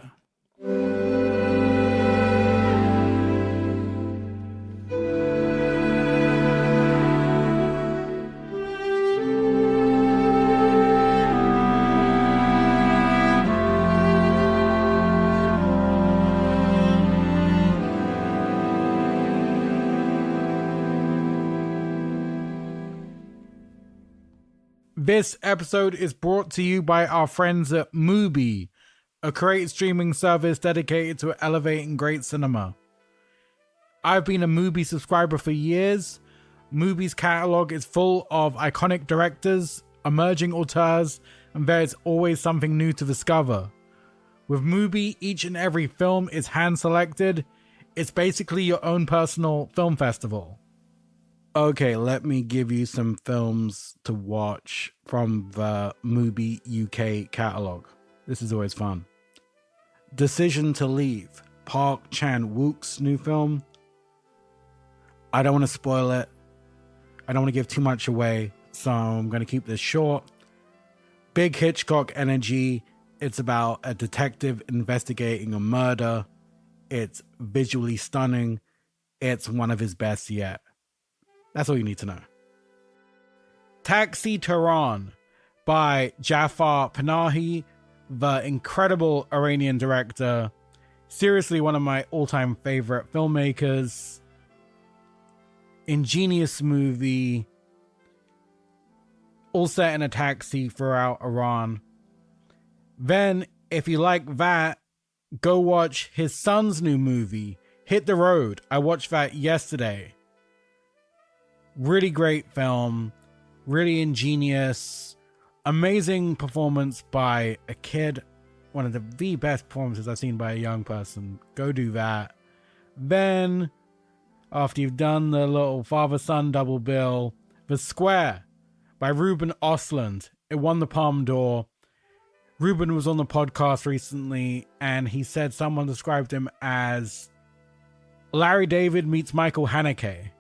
This episode is brought to you by our friends at Mubi, a creative streaming service dedicated to elevating great cinema. I've been a Mubi subscriber for years. Mubi's catalog is full of iconic directors, emerging auteurs, and there's always something new to discover. With Mubi, each and every film is hand-selected. It's basically your own personal film festival. Okay, let me give you some films to watch from the Mubi UK catalogue. This is always fun. Decision to Leave, Park Chan-wook's new film. I don't want to spoil it. I don't want to give too much away, so I'm going to keep this short. Big Hitchcock energy. It's about a detective investigating a murder. It's visually stunning. It's one of his best yet. That's all you need to know. Taxi Tehran by Jafar Panahi, the incredible Iranian director. Seriously, one of my all-time favorite filmmakers. Ingenious movie. All set in a taxi throughout Iran. Then, if you like that, go watch his son's new movie, Hit the Road. I watched that yesterday. Really great film, really ingenious, amazing performance by a kid. One of the best performances I've seen by a young person. Go do that. Then, after you've done the little father-son double bill, The Square by Ruben Ostlund. It won the Palme d'Or. Ruben was on the podcast recently, and he said someone described him as Larry David meets Michael Haneke.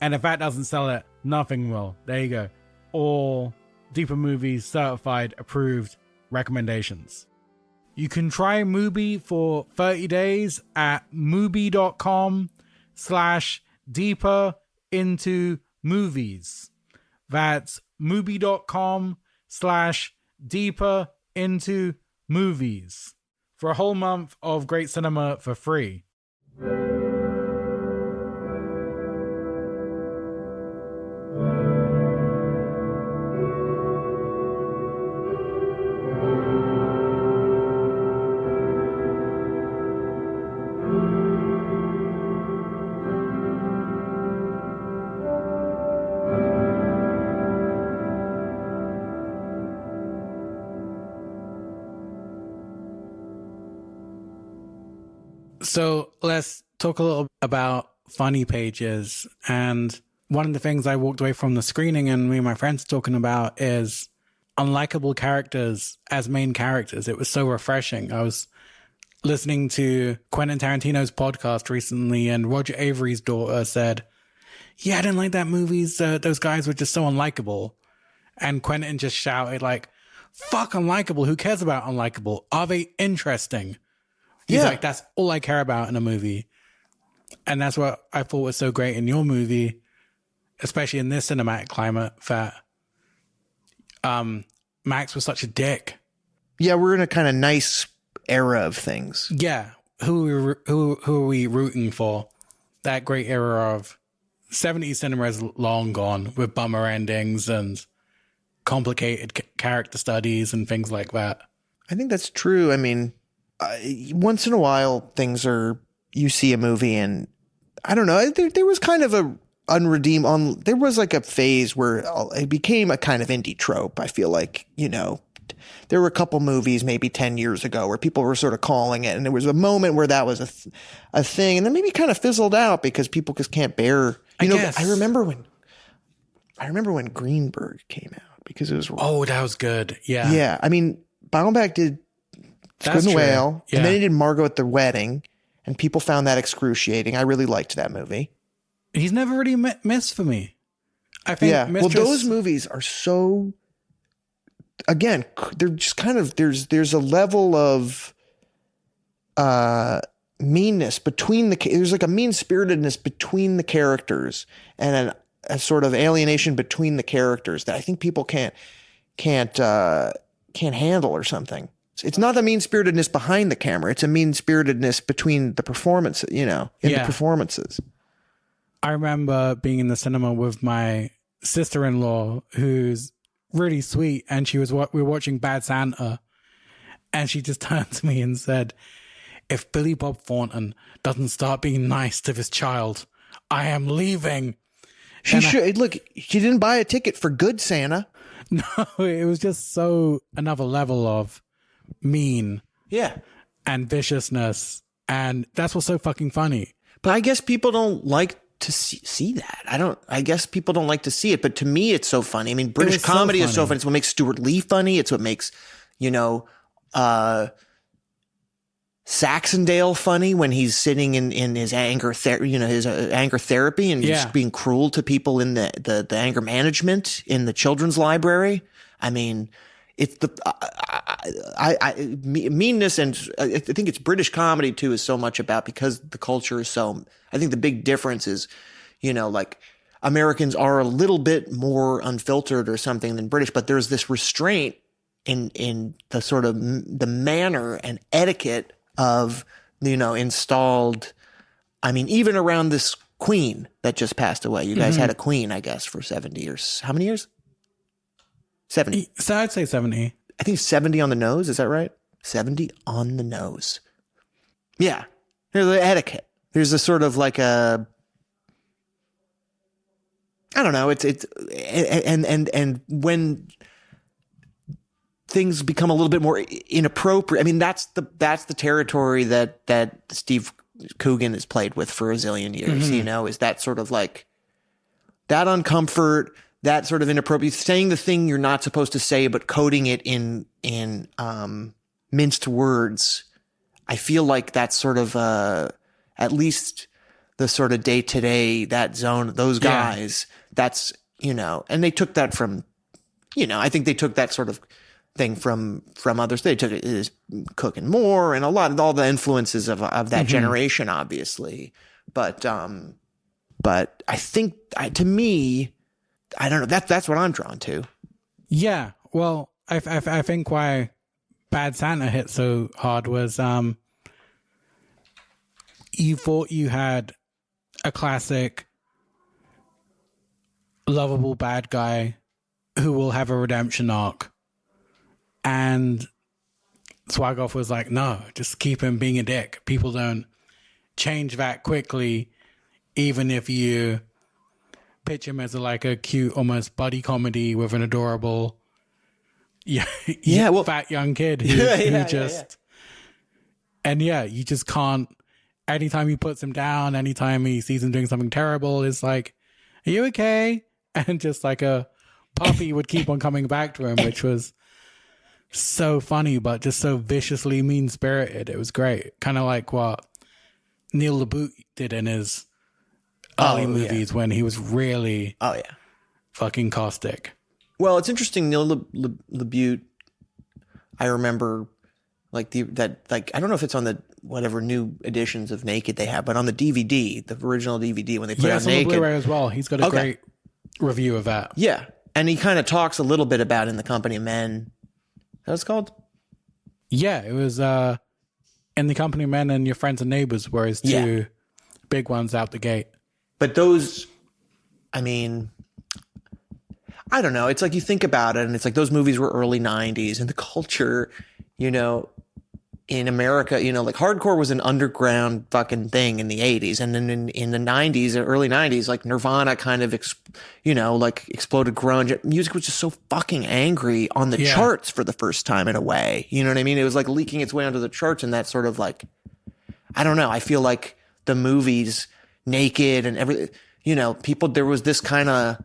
And if that doesn't sell it, nothing will. There you go. All Deeper Movies certified, approved recommendations. You can try Mubi for 30 days at mubi.com/deeper into movies. That's mubi.com/deeper into movies for a whole month of great cinema for free. So let's talk a little about funny pages. And one of the things I walked away from the screening and me and my friends talking about is unlikable characters as main characters. It was so refreshing. I was listening to Quentin Tarantino's podcast recently, and Roger Avery's daughter said, yeah, I didn't like that movie. Those guys were just so unlikable. And Quentin just shouted like, fuck unlikable. Who cares about unlikable? Are they interesting? He's like, that's all I care about in a movie. And that's what I thought was so great in your movie, especially in this cinematic climate, that Max was such a dick. Yeah, we're in a kind of nice era of things. Yeah. Who are we rooting for? That great era of 70s cinema is long gone with bummer endings and complicated character studies and things like that. I think that's true. I mean, once in a while, you see a movie and I don't know, there was kind of a there was like a phase where it became a kind of indie trope. I feel like, there were a couple movies maybe 10 years ago where people were sort of calling it. And there was a moment where that was a thing. And then maybe kind of fizzled out because people just can't bear, I remember when Greenberg came out because it was. Oh, that was good. Yeah. Yeah. I mean, Baumbach did Squid and the Whale. Yeah. And then he did Margot at the Wedding. And people found that excruciating. I really liked that movie. He's never really missed for me. I think. Yeah. Well, those movies are so. Again, they're just kind of there's a level of meanness between there's like a mean-spiritedness between the characters and a sort of alienation between the characters that I think people can't handle or something. It's not the mean-spiritedness behind the camera. It's a mean-spiritedness between the performance, the performances. I remember being in the cinema with my sister-in-law who's really sweet, and we were watching Bad Santa, and she just turned to me and said, "If Billy Bob Thornton doesn't start being nice to this child, I am leaving." She didn't buy a ticket for Good Santa. No, it was just so another level of mean, and viciousness, and that's what's so fucking funny. But I guess people don't like to see that. I guess people don't like to see it, but to me it's so funny. I mean, British comedy is so funny. It's what makes Stuart Lee funny. It's what makes, Saxondale funny when he's sitting in his anger anger therapy and just being cruel to people in the anger management in the children's library. I mean, it's meanness, and I think it's British comedy too is so much about, because the culture is so. I think the big difference is, like Americans are a little bit more unfiltered or something than British, but there's this restraint in the sort of the manner and etiquette of, installed. I mean, even around this queen that just passed away, you guys had a queen, I guess, for 70 years. How many years? 70. So I'd say 70. I think 70 on the nose. Is that right? 70 on the nose. Yeah. There's the etiquette. There's a sort of like I don't know. And when things become a little bit more inappropriate, I mean, that's the territory that Steve Coogan has played with for a zillion years, is that sort of like that uncomfort, that sort of inappropriate, saying the thing you're not supposed to say, but coding it in minced words. I feel like that's sort of at least the sort of day to day, that zone, those guys. That's and they took that from, I think they took that sort of thing from others. They took it as Cook and Moore and all the influences of that generation, obviously. But I think to me, I don't know. That's what I'm drawn to. Yeah. Well, I think why Bad Santa hit so hard was you thought you had a classic lovable bad guy who will have a redemption arc, and Swagoff was like, no, just keep him being a dick. People don't change that quickly, even if you pitch him as a cute, almost buddy comedy with an adorable, fat young kid and you just can't. Anytime he puts him down, anytime he sees him doing something terrible, it's like, are you okay? And just like a puppy would keep on coming back to him, which was so funny, but just so viciously mean-spirited. It was great. Kind of like what Neil LaBute did in his early movies when he was really fucking caustic. Well, it's interesting. Neil LaBute, I remember I don't know if it's on the whatever new editions of Naked they have, but on the DVD, the original DVD when they put out Naked. On the Blu-ray as well. He's got a great review of that. Yeah. And he kind of talks a little bit about In the Company of Men. Is that what it's called? Yeah, it was In the Company of Men and Your Friends and Neighbors were his two big ones out the gate. But those, I mean, I don't know. It's like you think about it and it's like those movies were early 90s and the culture, you know, in America, you know, like hardcore was an underground fucking thing in the 80s. And then in the 90s, early 90s, like Nirvana kind of, like exploded grunge. Music was just so fucking angry on the charts for the first time in a way. You know what I mean? It was like leaking its way onto the charts and that sort of like, I don't know. I feel like the movies, Naked and everything, you know, there was this kind of,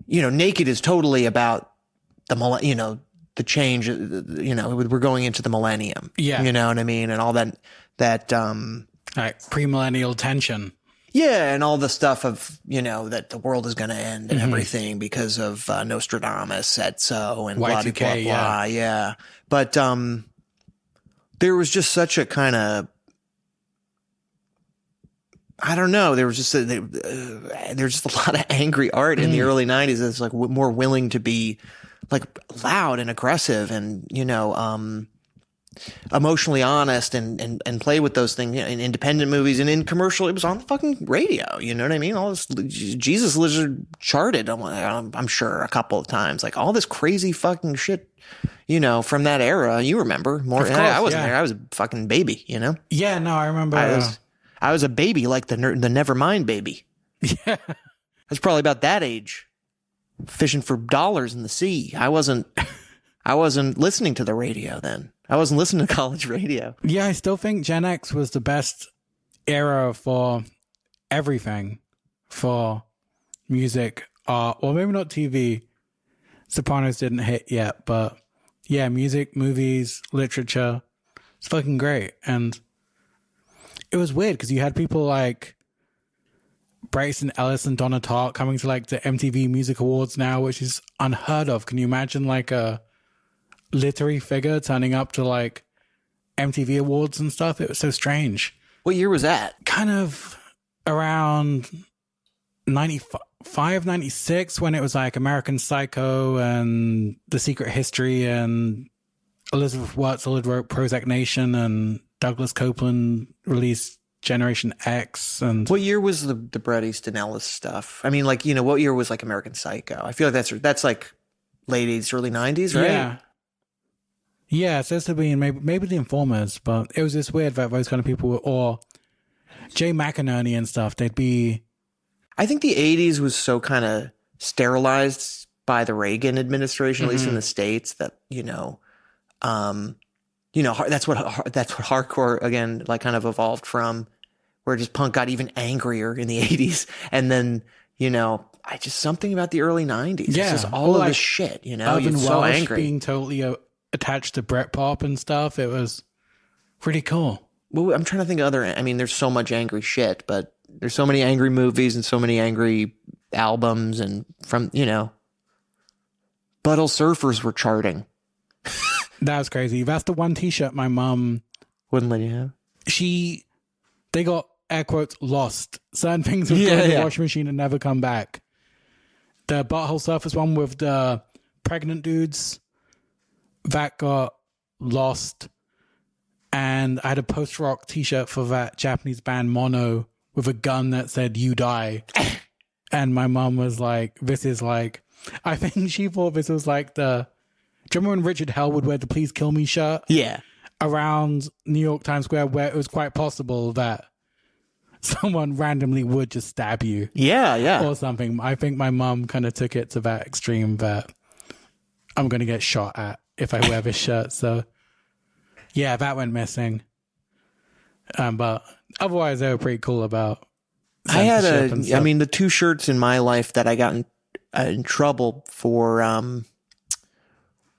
you know, Naked is totally about the change, you know, we're going into the millennium. Yeah. You know what I mean? And all that, like premillennial tension. Yeah. And all the stuff of, you know, that the world is going to end and everything because of Nostradamus said so and blah, blah, blah, blah. Yeah. But there was just such a kind of, I don't know. There was just there's just a lot of angry art in the early 90s that's like more willing to be like loud and aggressive and, you know, emotionally honest and play with those things, you know, in independent movies and in commercial. It was on the fucking radio. You know what I mean? All this Jesus Lizard charted, I'm sure, a couple of times. Like all this crazy fucking shit, you know, from that era. You remember more? Of course, I wasn't there. I was a fucking baby, you know? Yeah, no, I remember. I was a baby, like the Nevermind baby. Yeah. I was probably about that age. Fishing for dollars in the sea. I wasn't listening to the radio then. I wasn't listening to college radio. Yeah, I still think Gen X was the best era for everything, for music, or maybe not TV. Sopranos didn't hit yet, but yeah, music, movies, literature. It's fucking great. And it was weird because you had people like Bryson Ellis and Donna Tartt coming to like the MTV Music Awards now, which is unheard of. Can you imagine like a literary figure turning up to like MTV Awards and stuff? It was so strange. What year was that? Kind of around 95, 96, when it was like American Psycho and The Secret History and Elizabeth Wurtzel wrote Prozac Nation and Douglas Copeland released Generation X. And what year was the Bret Easton Ellis stuff? I mean, like, you know, what year was like American Psycho? I feel like that's like late 80s, early 90s, right? Yeah, it says to be maybe the Informers, but it was just weird that those kind of people were, or Jay McInerney and stuff, they'd be... I think the 80s was so kind of sterilized by the Reagan administration, at least in the States, that, that's what hardcore, again, like kind of evolved from, where just punk got even angrier in the 80s. And then, something about the early 90s. Yeah. It's just all of this shit, Irvin You're so Welsh angry. Being totally attached to Britpop and stuff. It was pretty cool. Well, I'm trying to think of there's so much angry shit, but there's so many angry movies and so many angry albums, and from, Buttle Surfers were charting. That was crazy. That's the one t-shirt my mom wouldn't let you have. They got, air quotes, lost. Certain things would go in the washing machine and never come back. The Butthole Surfers one with the pregnant dudes, that got lost. And I had a post-rock t-shirt for that Japanese band Mono with a gun that said, "You die." And my mom was like, this is like, I think she thought this was like do you remember when Richard Hell would wear the "Please Kill Me" shirt? Yeah. Around New York Times Square, where it was quite possible that someone randomly would just stab you. Yeah. Or something. I think my mom kind of took it to that extreme that I'm going to get shot at if I wear this shirt. So, yeah, that went missing. But otherwise, they were pretty cool about censorship and stuff. the two shirts in my life that I got in trouble for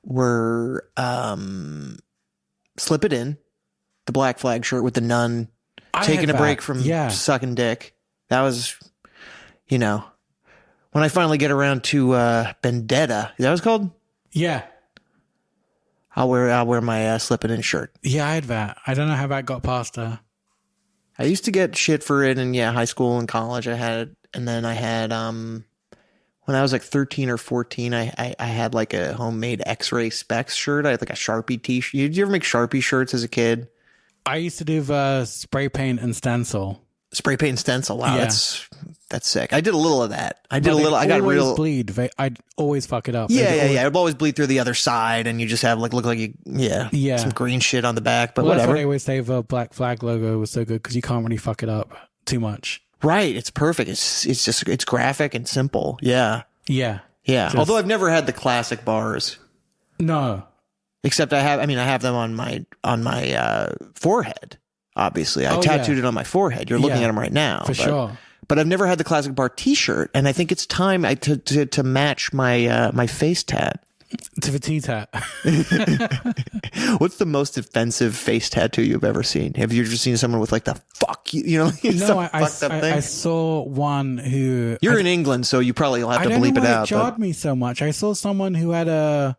were Slip It In, the Black Flag shirt with the nun taking a break from sucking dick. That was, when I finally get around to Vendetta, is that what it's called? Yeah. I'll wear my Slip It In shirt. Yeah, I had that. I don't know how that got past her. I used to get shit for it in high school and college. I had it, and then I had when I was like 13 or 14, I had like a homemade X-Ray Specs shirt. I had like a Sharpie t-shirt. Did you ever make Sharpie shirts as a kid? I used to do the spray paint and stencil. Spray paint and stencil. Wow, that's That's sick. I did a little of that. I got real bleed. I'd always fuck it up. Yeah. It'd always bleed through the other side, and you just have look like you some green shit on the back. But whatever. That's what I always say. The Black Flag logo was so good because you can't really fuck it up too much. Right. It's perfect. It's graphic and simple. Yeah. Yeah. Yeah. Although I've never had the classic bars. No. Except I have them on my forehead. Obviously, I tattooed it on my forehead. You're looking at them right now. Sure. But I've never had the classic bar T-shirt, and I think it's time to match my my face tat. To the T-tat. What's the most offensive face tattoo you've ever seen? Have you ever seen someone with like the fuck you? No, I saw one who. You're in England, so you probably will have to bleep it out. It jarred me so much. I saw someone who had a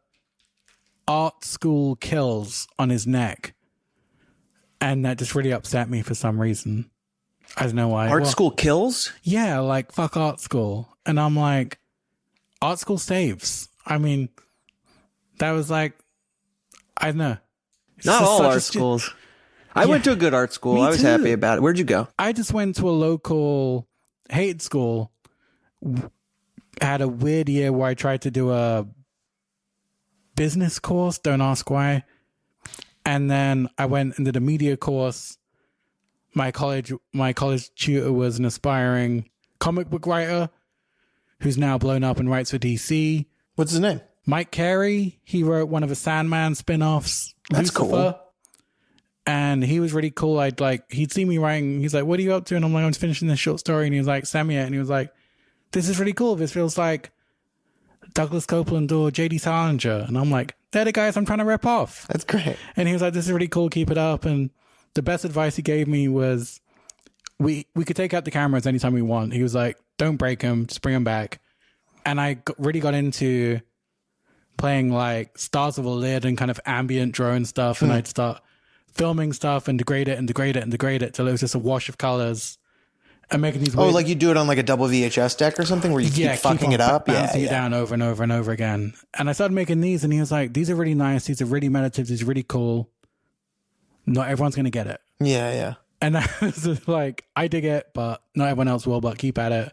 art school kills on his neck, and that just really upset me for some reason. I don't know why. Art school kills? Yeah, like fuck art school. And I'm like, art school saves. I mean, that was like, I don't know. Not all art schools. I went to a good art school. I was happy about it. Where'd you go? I just went to a local hate school. Had a weird year where I tried to do a business course. Don't ask why. And then I went and did a media course. My college tutor was an aspiring comic book writer who's now blown up and writes for DC. What's his name? Mike Carey. He wrote one of the Sandman spin-offs. That's Lucifer. cool. And he was really cool. He'd see me writing. He's like, "What are you up to?" And I'm like, "I'm just finishing this short story." And he was like, "Send me it." And he was like, "This is really cool. This feels like Douglas Copeland or J.D. Salinger." And I'm like, "They're the guys I'm trying to rip off." That's great. And he was like, "This is really cool. Keep it up." And the best advice he gave me was, we could take out the cameras anytime we want. He was like, "Don't break them. Just bring them back." And I really got into playing like Stars of a Lid and kind of ambient drone stuff. And I'd start filming stuff and degrade it till it was just a wash of colors. And making these like you do it on like a double VHS deck or something where you keep fucking it up? Bouncing it down over and over and over again. And I started making these, and he was like, "These are really nice. These are really meditative. These are really cool. Not everyone's going to get it." Yeah. And I was like, I dig it, but not everyone else will, but keep at it.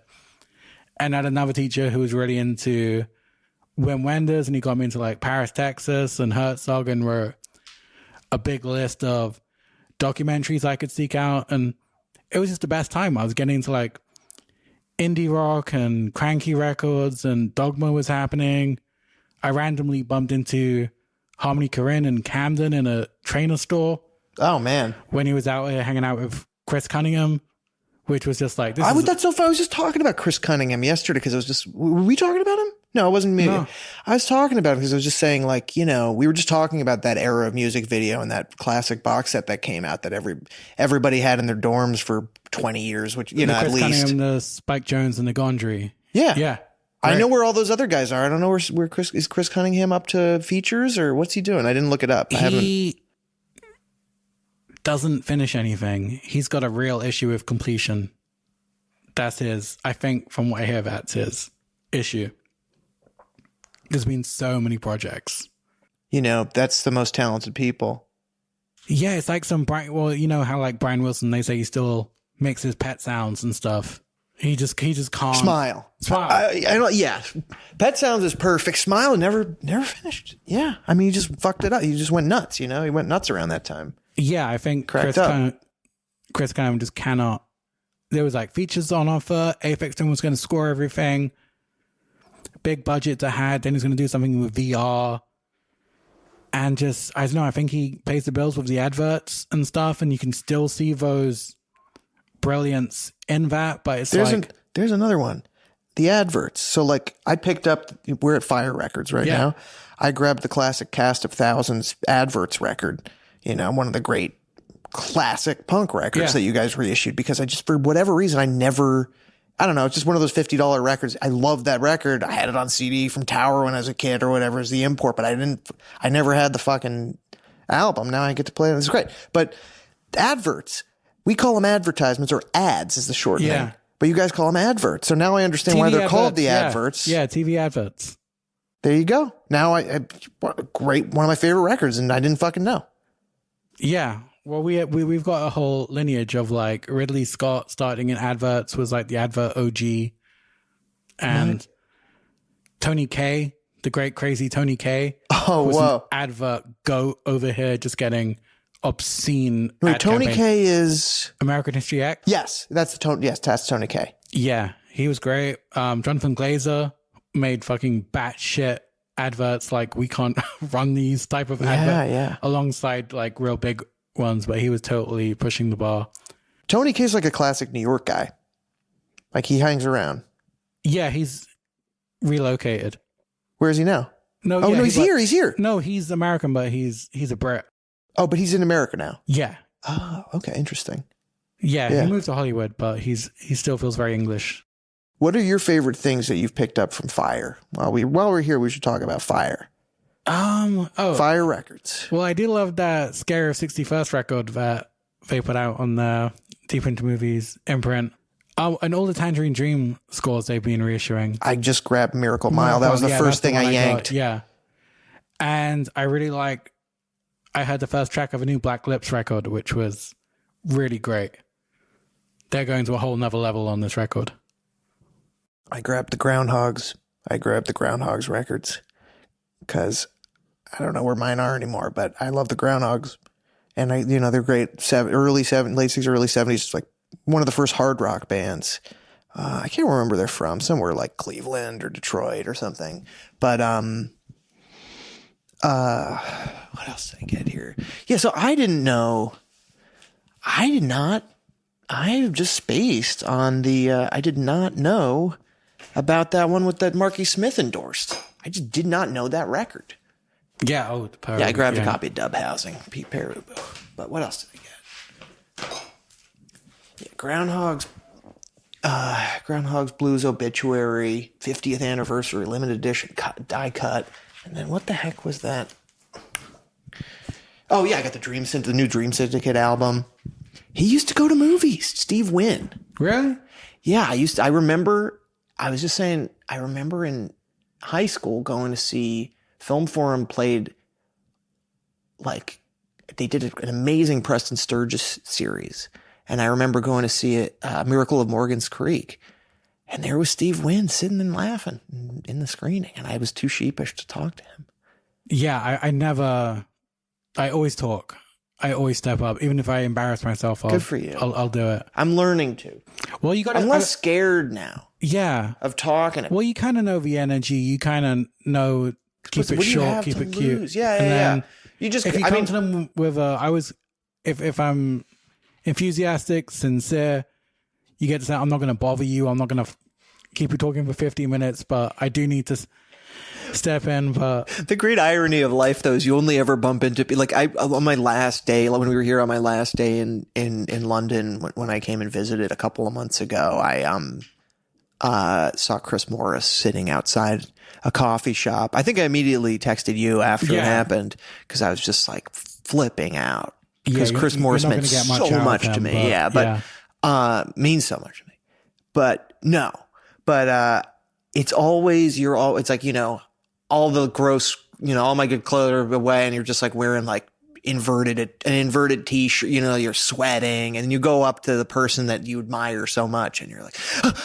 And I had another teacher who was really into Wim Wenders, and he got me into like Paris, Texas and Herzog, and wrote a big list of documentaries I could seek out. And it was just the best time. I was getting into like indie rock and cranky records, and Dogma was happening. I randomly bumped into Harmony Korine in Camden in a trainer store. Oh man! When he was out here hanging out with Chris Cunningham, which was just like that's so fun. I was just talking about Chris Cunningham yesterday because were we talking about him? No, it wasn't me. No. I was talking about him because I was just saying, like, we were just talking about that era of music video and that classic box set that came out that everybody had in their dorms for 20 years, which at Chris least Cunningham, the Spike Jonze, and the Gondry. Yeah. I know where all those other guys are. I don't know where Chris Cunningham up to features, or what's he doing? I didn't look it up. He doesn't finish anything. He's got a real issue with completion. That's I think from what I hear, that's his issue. There's been so many projects. That's the most talented people. Yeah, it's like how like Brian Wilson, they say he still mixes pet sounds and stuff. He just can't smile. I don't. Yeah, Pet Sounds is perfect. Smile never finished. Yeah, I mean, he just fucked it up. He just went nuts. He went nuts around that time. Yeah, I think Chris Cunningham just cannot. There was like features on offer. Aphex Twin was going to score everything. Big budget to had. Then he's going to do something with VR. And just, I don't know, I think he pays the bills with the adverts and stuff, and you can still see those brilliance in that, but there's another one. The adverts. So like I picked up, we're at Fire Records right now. I grabbed the classic Cast of Thousands adverts record, one of the great classic punk records that you guys reissued, because I just, for whatever reason, I don't know, it's just one of those $50 records. I love that record. I had it on CD from Tower when I was a kid or whatever, as the import, but I never had the fucking album. Now I get to play it. It's great. But adverts, we call them advertisements, or ads is the short name. But you guys call them adverts. So now I understand why they're called the adverts. Yeah, TV adverts. There you go. Now great, one of my favorite records, and I didn't fucking know. Yeah. Well, we've got a whole lineage of like Ridley Scott starting in adverts was like the advert OG, and Tony Kaye, the great crazy Tony Kaye, was an advert go over here, just getting obscene. Wait, Tony Kaye is American History X. Yes, that's Tony Kaye. Yeah, he was great. Jonathan Glazer made fucking batshit adverts like we can't run these type of adverts alongside like real big ones, but he was totally pushing the bar. Tony Kaye's like a classic New York guy. Like he hangs around. Yeah, he's relocated. Where is he now? No, he's here. No, he's American, but he's a Brit. Oh, but he's in America now. Yeah. Oh, okay, interesting. Yeah, he moved to Hollywood, but he still feels very English. What are your favorite things that you've picked up from Fire? While we're here, we should talk about Fire. Fire Records. Well, I do love that Scare of 61st record that they put out on the Deep Into Movies imprint. And all the Tangerine Dream scores they've been reissuing. I just grabbed Miracle Mile. That was the first thing I yanked. Yeah. And I really I heard the first track of a new Black Lips record, which was really great. They're going to a whole nother level on this record. I grabbed the Groundhogs records because I don't know where mine are anymore, but I love the Groundhogs, and they're great. Late 60s, early 70s. It's like one of the first hard rock bands. I can't remember where they're from, somewhere like Cleveland or Detroit or something. But what else did I get here? Yeah, so I just spaced on the. I did not know about that one with that Marky Smith endorsed. I just did not know that record. Yeah. I grabbed a copy of Dub Housing, Pete Peru. But what else did I get? Yeah, Groundhogs Blues Obituary, 50th Anniversary, Limited Edition, die cut. And then what the heck was that? Oh, yeah, I got the new Dream Syndicate album. He used to go to movies, Steve Wynn. Really? Yeah, I remember in high school going to see Film Forum played, like, they did an amazing Preston Sturges series. And I remember going to see it, Miracle of Morgan's Creek. And there was Steve Wynn sitting and laughing in the screening. And I was too sheepish to talk to him. Yeah, I always talk. I always step up. Even if I embarrass myself, good for you. I'll do it. I'm learning to. Well, I'm less scared now. Yeah. Of talking. Well, you kind of know the energy. You kind of know, keep it short, keep it cute. Yeah. You just, if you come to them with if I'm enthusiastic, sincere, you get to say, I'm not going to bother you. I'm not going to keep you talking for 50 minutes, but I do need to step in. But the great irony of life, though, is you only ever bump into, like, on my last day, when we were here on my last day in London, when I came and visited a couple of months ago, I saw Chris Morris sitting outside a coffee shop. I think I immediately texted you after it happened because I was just like flipping out. Because Chris Morris meant so much to me. Means so much to me. But it's always, it's like, all the gross, all my good clothes are away and you're just like wearing like an inverted t-shirt, you're sweating and you go up to the person that you admire so much and you're like,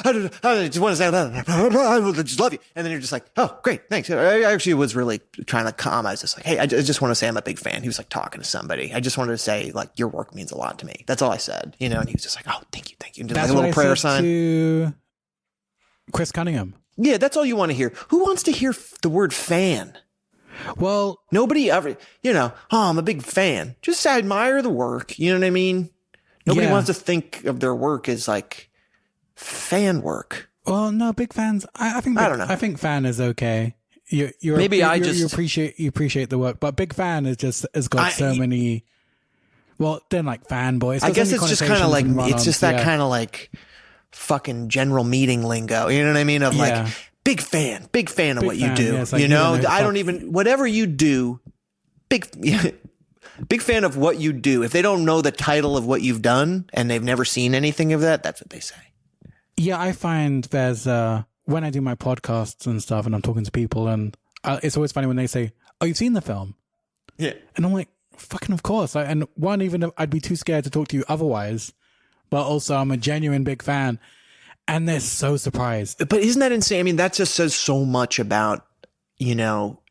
I just want to say that. I just love you. And then you're just like, oh, great. Thanks. I actually was really trying to calm. I was just like, hey, I just want to say I'm a big fan. He was like talking to somebody. I just wanted to say like, your work means a lot to me. That's all I said, and he was just like, oh, thank you. And that's like a little prayer sign to Chris Cunningham. Yeah. That's all you want to hear. Who wants to hear the word fan? Well, nobody ever, I'm a big fan. Just admire the work. You know what I mean? Nobody wants to think of their work as like fan work. Well, no, big fans. I don't know. I think fan is okay. You appreciate the work, but big fan has got so many. Well, then like fanboys. I guess it's just kind of like kind of like fucking general meeting lingo. You know what I mean? Of like. Big fan of what you do. Like, I don't even, whatever you do, big fan of what you do. If they don't know the title of what you've done and they've never seen anything of that, that's what they say. Yeah, I find there's, when I do my podcasts and stuff and I'm talking to people and it's always funny when they say, oh, you've seen the film? Yeah. And I'm like, fucking of course. And one, even if I'd be too scared to talk to you otherwise, but also I'm a genuine big fan. And they're so surprised. But isn't that insane? I mean, that just says so much about, you know,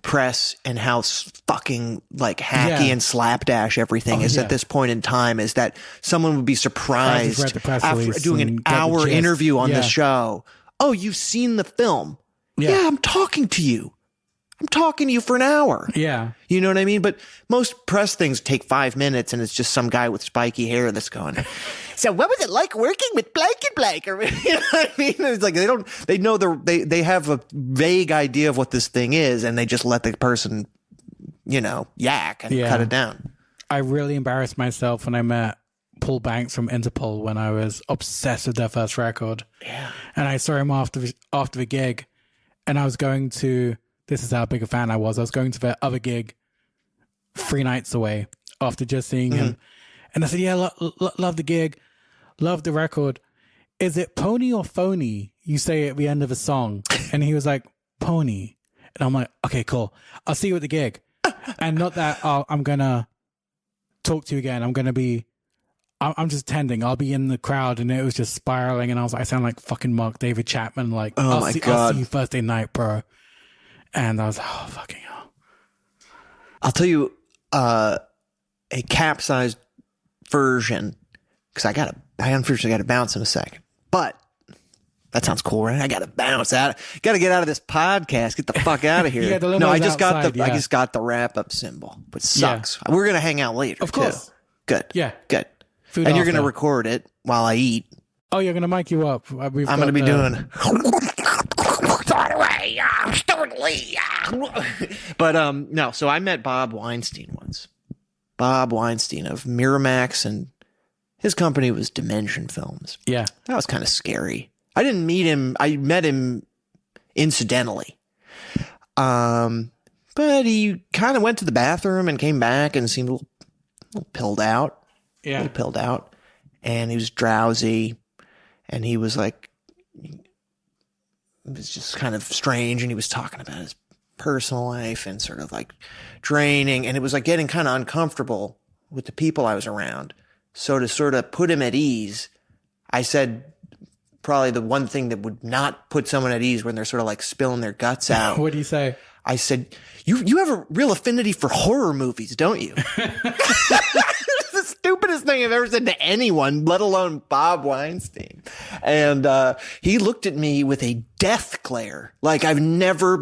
press and how fucking like hacky and slapdash everything is at this point in time, is that someone would be surprised after doing an hour interview on the show. Oh, you've seen the film. Yeah, I'm talking to you. I'm talking to you for an hour. Yeah. You know what I mean? But most press things take 5 minutes and it's just some guy with spiky hair that's going, so what was it like working with blank and blank? Or, you know what I mean? It's like they have a vague idea of what this thing is, and they just let the person, you know, yak and cut it down. I really embarrassed myself when I met Paul Banks from Interpol when I was obsessed with their first record. Yeah. And I saw him after the gig, and I was going to, this is how big a fan I was going to their other gig 3 nights away after just seeing him. And I said, yeah, love the gig, love the record. Is it pony or phony? You say at the end of a song. And he was like, pony. And I'm like, okay, cool. I'll see you at the gig. And not that I'm going to talk to you again. I'm just attending. I'll be in the crowd. And it was just spiraling. And I was like, I sound like fucking Mark David Chapman. Like, oh my God. I'll see you Thursday night, bro. And I was like, oh, fucking hell. I'll tell you a capsized version, because I unfortunately got to bounce in a second. But that sounds cool, right? I got to bounce out. Got to get out of this podcast. Get the fuck out of here. I just got the wrap up symbol, which sucks. Yeah. We're gonna hang out later. Of course. Too. Good. Yeah. Good. Food and you're gonna record it while I eat. Oh, you're gonna mic you up. I'm gonna be doing. But no. So I met Bob Weinstein once. Bob Weinstein of Miramax, and his company was Dimension Films. Yeah. That was kind of scary. I didn't meet him. I met him incidentally. But he kind of went to the bathroom and came back and seemed a little pilled out. Yeah. A little pilled out. And he was drowsy. And he was like, it was just kind of strange. And he was talking about his personal life and sort of like draining. And it was like getting kind of uncomfortable with the people I was around. So to sort of put him at ease, I said probably the one thing that would not put someone at ease when they're sort of like spilling their guts out. What do you say? I said, you have a real affinity for horror movies, don't you? It's the stupidest thing I've ever said to anyone, let alone Bob Weinstein. And he looked at me with a death glare. Like I've never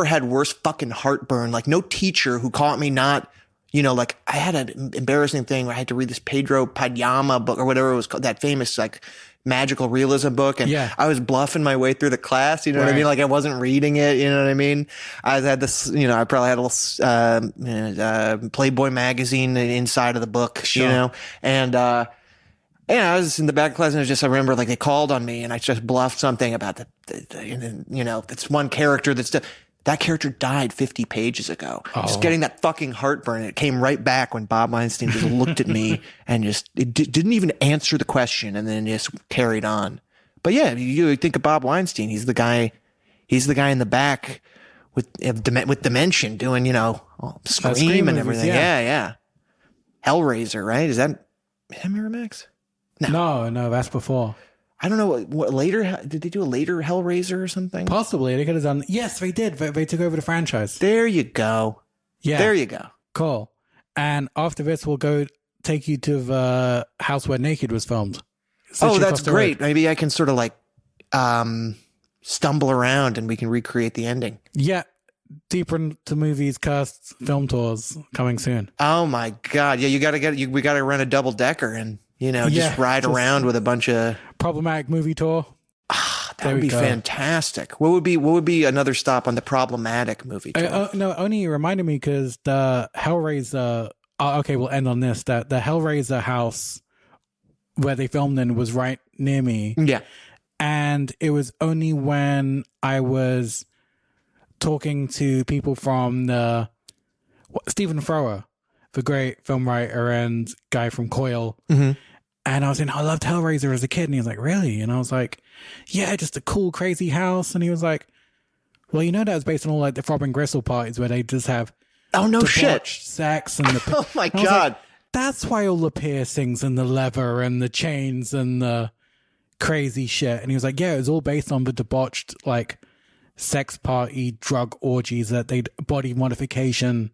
had worse fucking heartburn. Like no teacher who caught me not, you know, like I had an embarrassing thing where I had to read this Pedro Payama book or whatever it was called, that famous like magical realism book. And I was bluffing my way through the class. You know what I mean? Like I wasn't reading it. You know what I mean? I had this, you know, I probably had a little, Playboy magazine inside of the book, you know? And, I was in the back of class and I remember like they called on me and I just bluffed something about you know, it's one character that character died 50 pages ago. Just getting that fucking heartburn. It came right back when Bob Weinstein just looked at me and just didn't even answer the question and then just carried on. But yeah, you think of Bob Weinstein. He's the guy in the back with Dimension doing, you know, Scream and everything. Yeah. Hellraiser, right? Is that Miramax? No, that's before. I don't know what later did they do a later Hellraiser or something? Possibly they could have done. Yes, they did. They took over the franchise. There you go. Yeah, there you go. Cool. And after this, we'll go take you to the house where Naked was filmed. That's great. Maybe I can sort of like stumble around and we can recreate the ending. Yeah, deeper into movies, casts, film tours coming soon. Oh my God! Yeah, we got to run a double decker and. You know, just ride around with a bunch of problematic movie tour. That would be fantastic. What would be another stop on the problematic movie tour? No, only reminded me because the Hellraiser. Okay, we'll end on this. That the Hellraiser house where they filmed in was right near me. Yeah, and it was only when I was talking to people from Stephen Thrower, the great film writer and guy from Coil. Mm-hmm. And I was saying, I loved Hellraiser as a kid. And he was like, really? And I was like, yeah, just a cool, crazy house. And he was like, well, you know, that was based on all like the Throbbing Gristle parties where they just have Oh, no shit. debauched sex and the. Oh, my I was God. like, that's why all the piercings and the leather and the chains and the crazy shit. And he was like, yeah, it was all based on the debauched, like, sex party drug orgies that they'd body modification.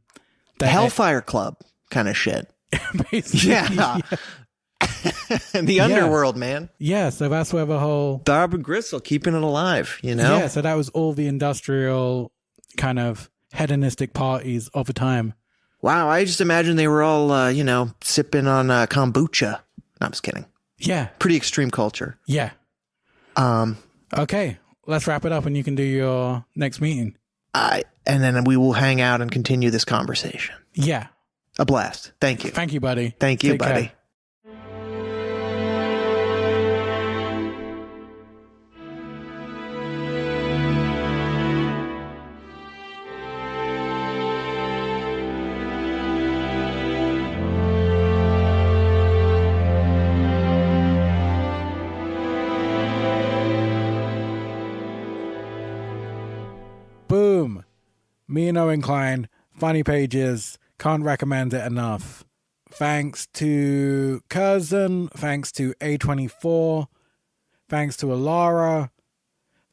Hellfire Club kind of shit. Basically, Yeah. The underworld, man. Yeah, so that's where the whole Barb and Gristle keeping it alive, you know? Yeah, so that was all the industrial kind of hedonistic parties of the time. Wow, I just imagine they were all, sipping on kombucha. No, I'm just kidding. Yeah. Pretty extreme culture. Yeah. Okay, let's wrap it up and you can do your next meeting. And then we will hang out and continue this conversation. Yeah. A blast. Thank you. Thank you, buddy. Thank you, Take buddy. care. Boom. Me and Owen Kline, funny pages, can't recommend it enough. Thanks to Curzon, thanks to A24, thanks to Alara,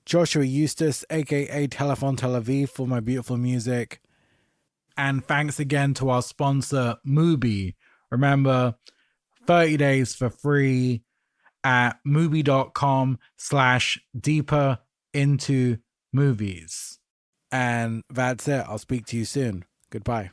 Joshua Eustace, aka Telephone Tel Aviv, for my beautiful music. And thanks again to our sponsor, Mubi. Remember, 30 days for free at mubi.com/deeper into movies. And that's it. I'll speak to you soon. Goodbye.